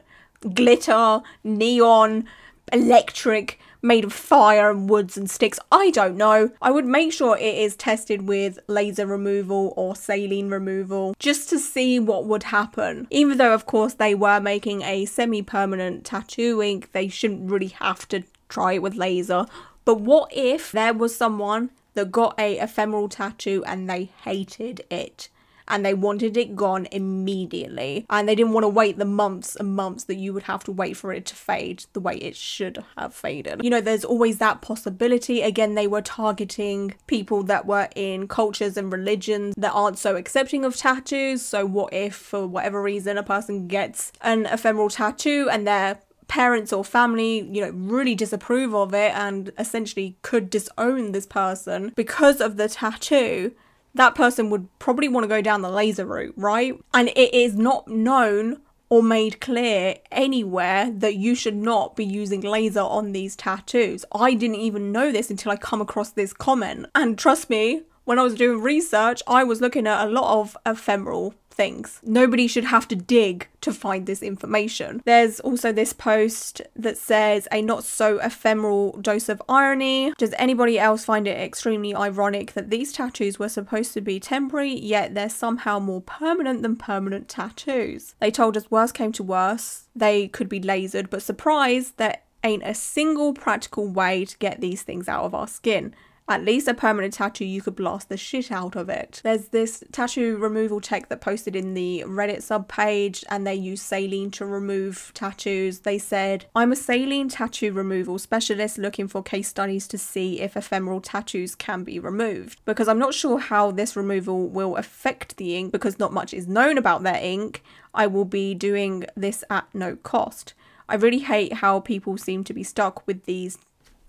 glitter, neon, electric, made of fire and woods and sticks, I don't know, I would make sure it is tested with laser removal or saline removal just to see what would happen. Even though of course they were making a semi-permanent tattoo ink, they shouldn't really have to try it with laser. But what if there was someone that got a ephemeral tattoo and they hated it and they wanted it gone immediately and they didn't want to wait the months and months that you would have to wait for it to fade the way it should have faded? You know, there's always that possibility. Again, they were targeting people that were in cultures and religions that aren't so accepting of tattoos. So what if for whatever reason a person gets an ephemeral tattoo and their parents or family, you know, really disapprove of it and essentially could disown this person because of the tattoo? That person would probably want to go down the laser route, right? And it is not known or made clear anywhere that you should not be using laser on these tattoos. I didn't even know this until I come across this comment. And trust me, when I was doing research, I was looking at a lot of ephemeral things. Nobody should have to dig to find this information. There's also this post that says, a not so ephemeral dose of irony. Does anybody else find it extremely ironic that these tattoos were supposed to be temporary, yet they're somehow more permanent than permanent tattoos? They told us worst came to worst, they could be lasered, but surprise, there ain't a single practical way to get these things out of our skin. At least a permanent tattoo, you could blast the shit out of it. There's this tattoo removal tech that posted in the Reddit subpage and they use saline to remove tattoos. They said, I'm a saline tattoo removal specialist looking for case studies to see if ephemeral tattoos can be removed. Because I'm not sure how this removal will affect the ink because not much is known about their ink, I will be doing this at no cost. I really hate how people seem to be stuck with these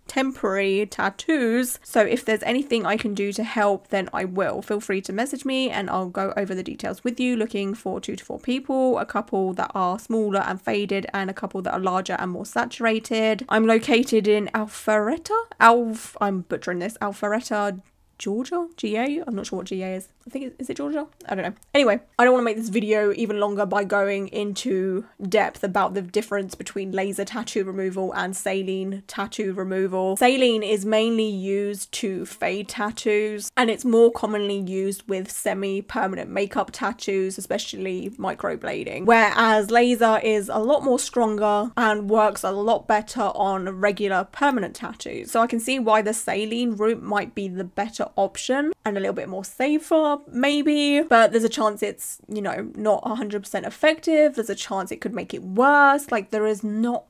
temporary tattoos, so if there's anything I can do to help, then I will. Feel free to message me and I'll go over the details with you. Looking for 2 to 4 people, a couple that are smaller and faded and a couple that are larger and more saturated. I'm located in I'm butchering this, Alpharetta, Georgia? GA? I'm not sure what GA is. I think is it Georgia? I don't know. Anyway, I don't want to make this video even longer by going into depth about the difference between laser tattoo removal and saline tattoo removal. Saline is mainly used to fade tattoos and it's more commonly used with semi-permanent makeup tattoos, especially microblading. Whereas laser is a lot more stronger and works a lot better on regular permanent tattoos. So I can see why the saline route might be the better option and a little bit more safer maybe, but there's a chance it's, you know, not 100% effective. There's a chance it could make it worse. Like, there is not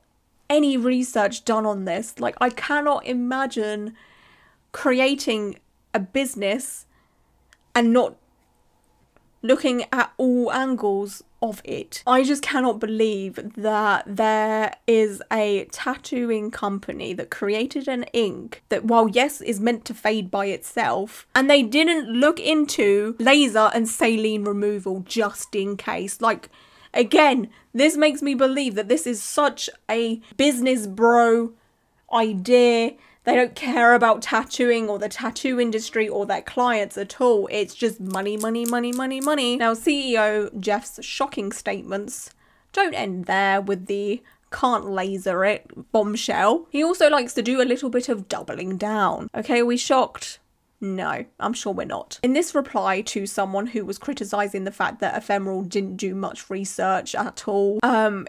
any research done on this. Like, I cannot imagine creating a business and not looking at all angles of it. I just cannot believe that there is a tattooing company that created an ink that, while yes is meant to fade by itself, and they didn't look into laser and saline removal just in case. Like, again, this makes me believe that this is such a business bro idea. They don't care about tattooing or the tattoo industry or their clients at all. It's just money, money, money, money, money. Now, CEO Jeff's shocking statements don't end there with the can't laser it, bombshell. He also likes to do a little bit of doubling down. Okay, are we shocked? No, I'm sure we're not. In this reply to someone who was criticising the fact that Ephemeral didn't do much research at all,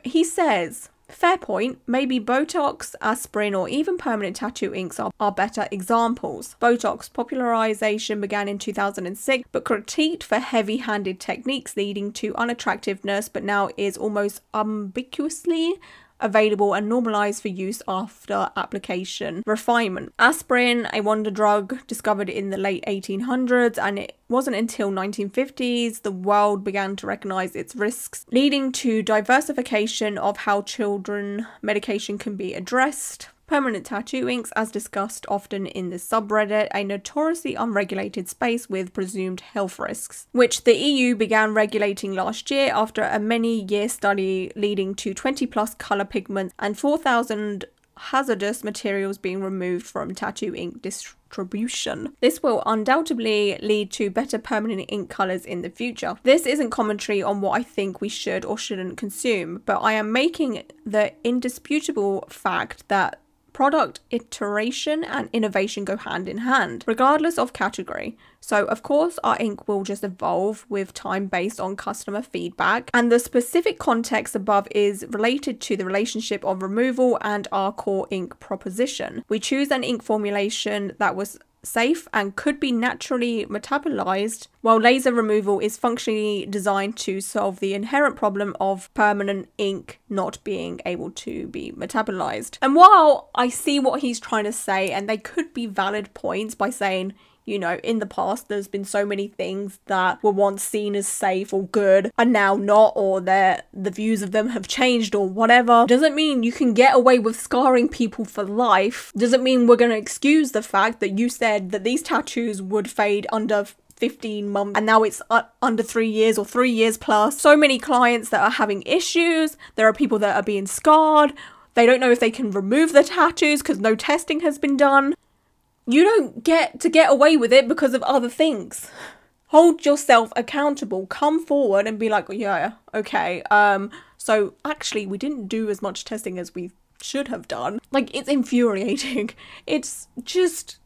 he says, fair point, maybe Botox, aspirin, or even permanent tattoo inks are better examples. Botox popularization began in 2006, but critiqued for heavy-handed techniques leading to unattractiveness, but now is almost ambiguously available and normalized for use after application refinement. Aspirin, a wonder drug discovered in the late 1800s, and it wasn't until 1950s the world began to recognize its risks, leading to diversification of how children medication can be addressed. Permanent tattoo inks, as discussed often in the subreddit, a notoriously unregulated space with presumed health risks, which the EU began regulating last year after a many-year study leading to 20 plus colour pigments and 4,000 hazardous materials being removed from tattoo ink distribution. This will undoubtedly lead to better permanent ink colours in the future. This isn't commentary on what I think we should or shouldn't consume, but I am making the indisputable fact that product iteration and innovation go hand in hand, regardless of category. So of course our ink will just evolve with time based on customer feedback, and the specific context above is related to the relationship of removal and our core ink proposition. We choose an ink formulation that was safe and could be naturally metabolized, while laser removal is functionally designed to solve the inherent problem of permanent ink not being able to be metabolized. And while I see what he's trying to say, and they could be valid points by saying, you know, in the past there's been so many things that were once seen as safe or good and now not, or the views of them have changed or whatever. Doesn't mean you can get away with scarring people for life. Doesn't mean we're going to excuse the fact that you said that these tattoos would fade under 15 months and now it's under 3 years or 3 years plus. So many clients that are having issues. There are people that are being scarred. They don't know if they can remove the tattoos because no testing has been done. You don't get to get away with it because of other things. Hold yourself accountable. Come forward and be like, yeah, okay. So actually we didn't do as much testing as we should have done. Like, it's infuriating. It's just,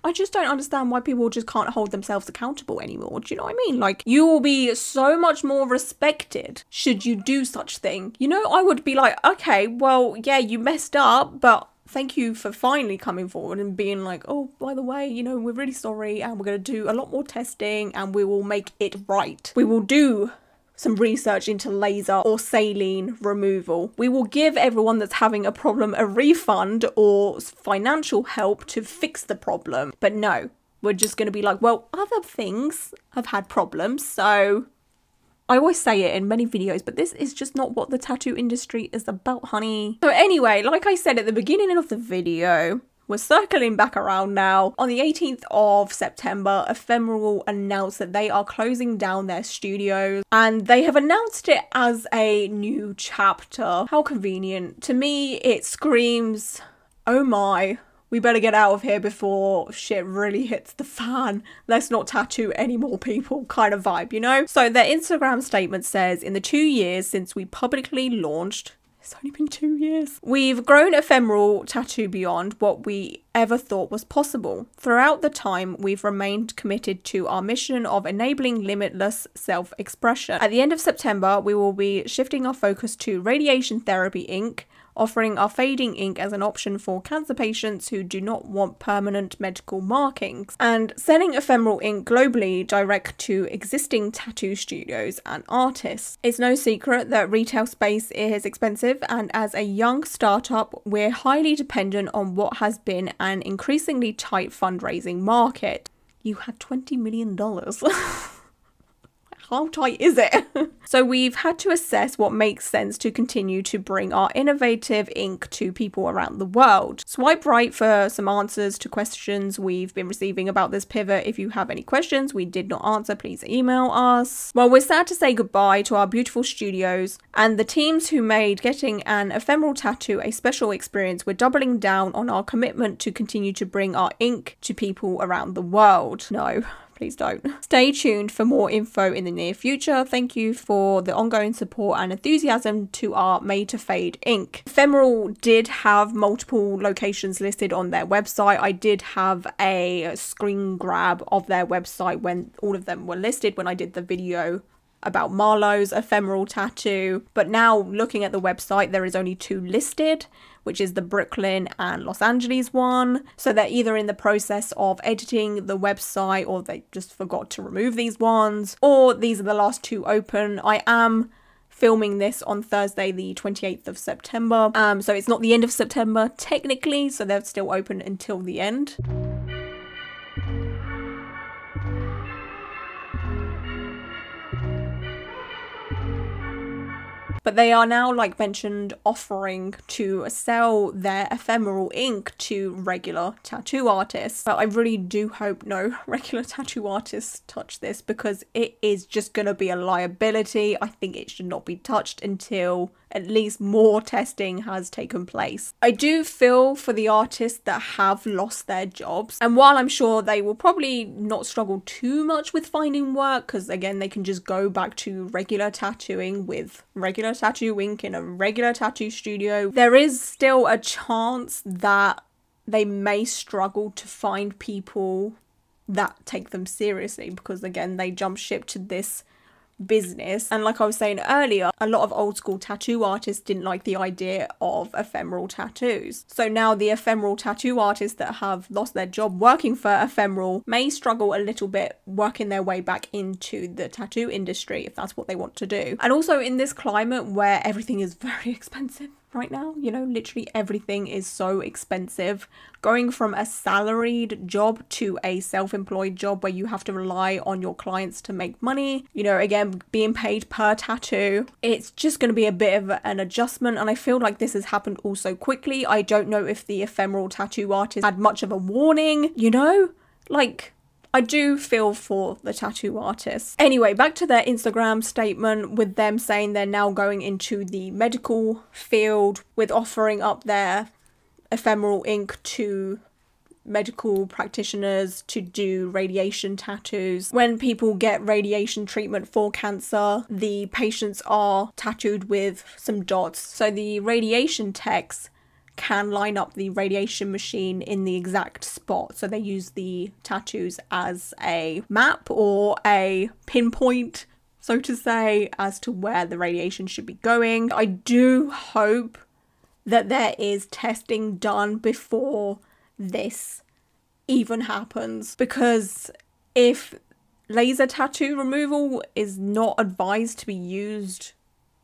I just don't understand why people just can't hold themselves accountable anymore. Do you know what I mean? Like, you will be so much more respected should you do such thing. You know, I would be like, okay, well, yeah, you messed up, but thank you for finally coming forward and being like, oh, by the way, you know, we're really sorry and we're going to do a lot more testing and we will make it right. We will do some research into laser or saline removal. We will give everyone that's having a problem a refund or financial help to fix the problem. But no, we're just going to be like, well, other things have had problems, so I always say it in many videos, but this is just not what the tattoo industry is about, honey. So anyway, like I said at the beginning of the video, we're circling back around now. On the 18th of September, Ephemeral announced that they are closing down their studios, and they have announced it as a new chapter. How convenient. To me, it screams, oh my, we better get out of here before shit really hits the fan. Let's not tattoo any more people kind of vibe, you know? So their Instagram statement says, in the 2 years since we publicly launched, it's only been 2 years, we've grown Ephemeral Tattoo beyond what we ever thought was possible. Throughout the time, we've remained committed to our mission of enabling limitless self-expression. At the end of September, we will be shifting our focus to radiation therapy ink, offering our fading ink as an option for cancer patients who do not want permanent medical markings, and selling ephemeral ink globally direct to existing tattoo studios and artists. It's no secret that retail space is expensive, and as a young startup, we're highly dependent on what has been an increasingly tight fundraising market. You had $20 million. How tight is it? So we've had to assess what makes sense to continue to bring our innovative ink to people around the world. Swipe right for some answers to questions we've been receiving about this pivot. If you have any questions we did not answer, please email us. Well, we're sad to say goodbye to our beautiful studios and the teams who made getting an ephemeral tattoo a special experience. We're doubling down on our commitment to continue to bring our ink to people around the world. No. Please don't. Stay tuned for more info in the near future. Thank you for the ongoing support and enthusiasm to our Made to Fade ink. Ephemeral did have multiple locations listed on their website. I did have a screen grab of their website when all of them were listed when I did the video about Marlowe's ephemeral tattoo. But now looking at the website, there is only 2 listed, which is the Brooklyn and Los Angeles one. So they're either in the process of editing the website, or they just forgot to remove these ones, or these are the last 2 open. I am filming this on Thursday the 28th of September, so it's not the end of September technically, so they're still open until the end. But they are now, like mentioned, offering to sell their ephemeral ink to regular tattoo artists. But I really do hope no regular tattoo artists touch this, because it is just going to be a liability. I think it should not be touched until at least more testing has taken place. I do feel for the artists that have lost their jobs, and while I'm sure they will probably not struggle too much with finding work, because again they can just go back to regular tattooing with regular tattoo ink in a regular tattoo studio, there is still a chance that they may struggle to find people that take them seriously, because again they jump ship to this business. And like I was saying earlier, a lot of old school tattoo artists didn't like the idea of ephemeral tattoos. So now the ephemeral tattoo artists that have lost their job working for Ephemeral may struggle a little bit working their way back into the tattoo industry if that's what they want to do. And also in this climate where everything is very expensive right now, you know, literally everything is so expensive. Going from a salaried job to a self-employed job where you have to rely on your clients to make money, you know, again, being paid per tattoo, it's just going to be a bit of an adjustment. And I feel like this has happened all so quickly. I don't know if the ephemeral tattoo artist had much of a warning, you know, like, I do feel for the tattoo artists. Anyway, back to their Instagram statement with them saying they're now going into the medical field with offering up their ephemeral ink to medical practitioners to do radiation tattoos. When people get radiation treatment for cancer, the patients are tattooed with some dots. So the radiation techs can line up the radiation machine in the exact spot. So they use the tattoos as a map or a pinpoint, so to say, as to where the radiation should be going. I do hope that there is testing done before this even happens, because if laser tattoo removal is not advised to be used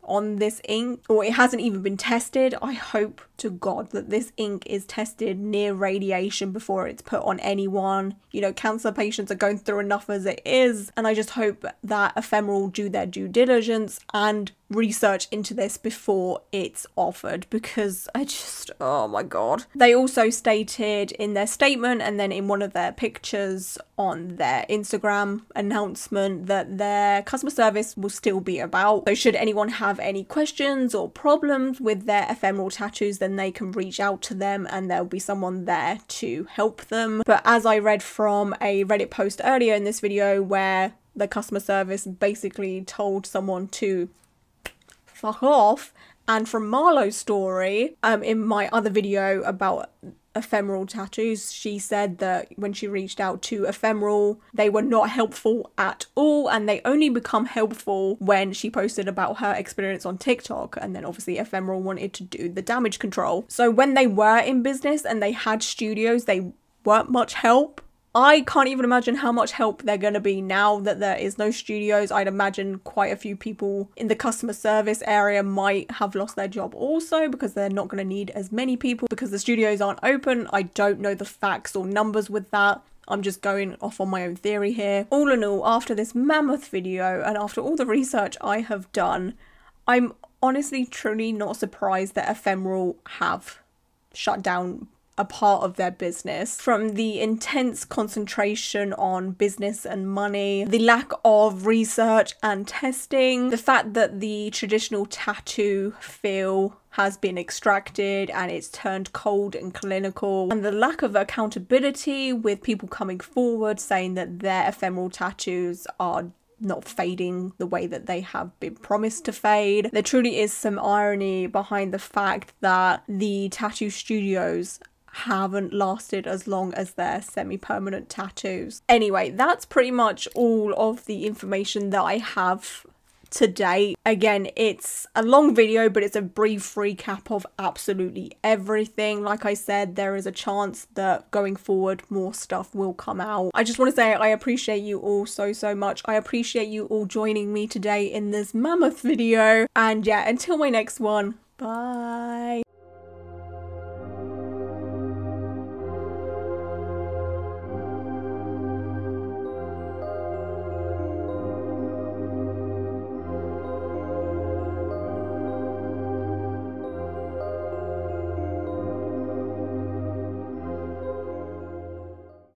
on this ink, or it hasn't even been tested, I hope to God that this ink is tested near radiation before it's put on anyone. You know, cancer patients are going through enough as it is, and I just hope that Ephemeral do their due diligence and research into this before it's offered, because I just, oh my God. They also stated in their statement and then in one of their pictures on their Instagram announcement that their customer service will still be about. So should anyone have any questions or problems with their ephemeral tattoos, then they can reach out to them and there'll be someone there to help them. But as I read from a Reddit post earlier in this video where the customer service basically told someone to fuck off, and from Marlowe's story in my other video about ephemeral tattoos, she said that when she reached out to Ephemeral, they were not helpful at all, and they only become helpful when she posted about her experience on TikTok, and then obviously Ephemeral wanted to do the damage control. So when they were in business and they had studios, they weren't much help. I can't even imagine how much help they're going to be now that there is no studios. I'd imagine quite a few people in the customer service area might have lost their job also, because they're not going to need as many people because the studios aren't open. I don't know the facts or numbers with that. I'm just going off on my own theory here. All in all, after this mammoth video and after all the research I have done, I'm honestly truly not surprised that Ephemeral have shut down a part of their business. From the intense concentration on business and money, the lack of research and testing, the fact that the traditional tattoo feel has been extracted and it's turned cold and clinical, and the lack of accountability with people coming forward saying that their ephemeral tattoos are not fading the way that they have been promised to fade. There truly is some irony behind the fact that the tattoo studios haven't lasted as long as their semi-permanent tattoos. Anyway, that's pretty much all of the information that I have today. Again, it's a long video, but it's a brief recap of absolutely everything. Like I said, there is a chance that going forward more stuff will come out. I just want to say I appreciate you all so much. I appreciate you all joining me today in this mammoth video, and yeah, until my next one, bye.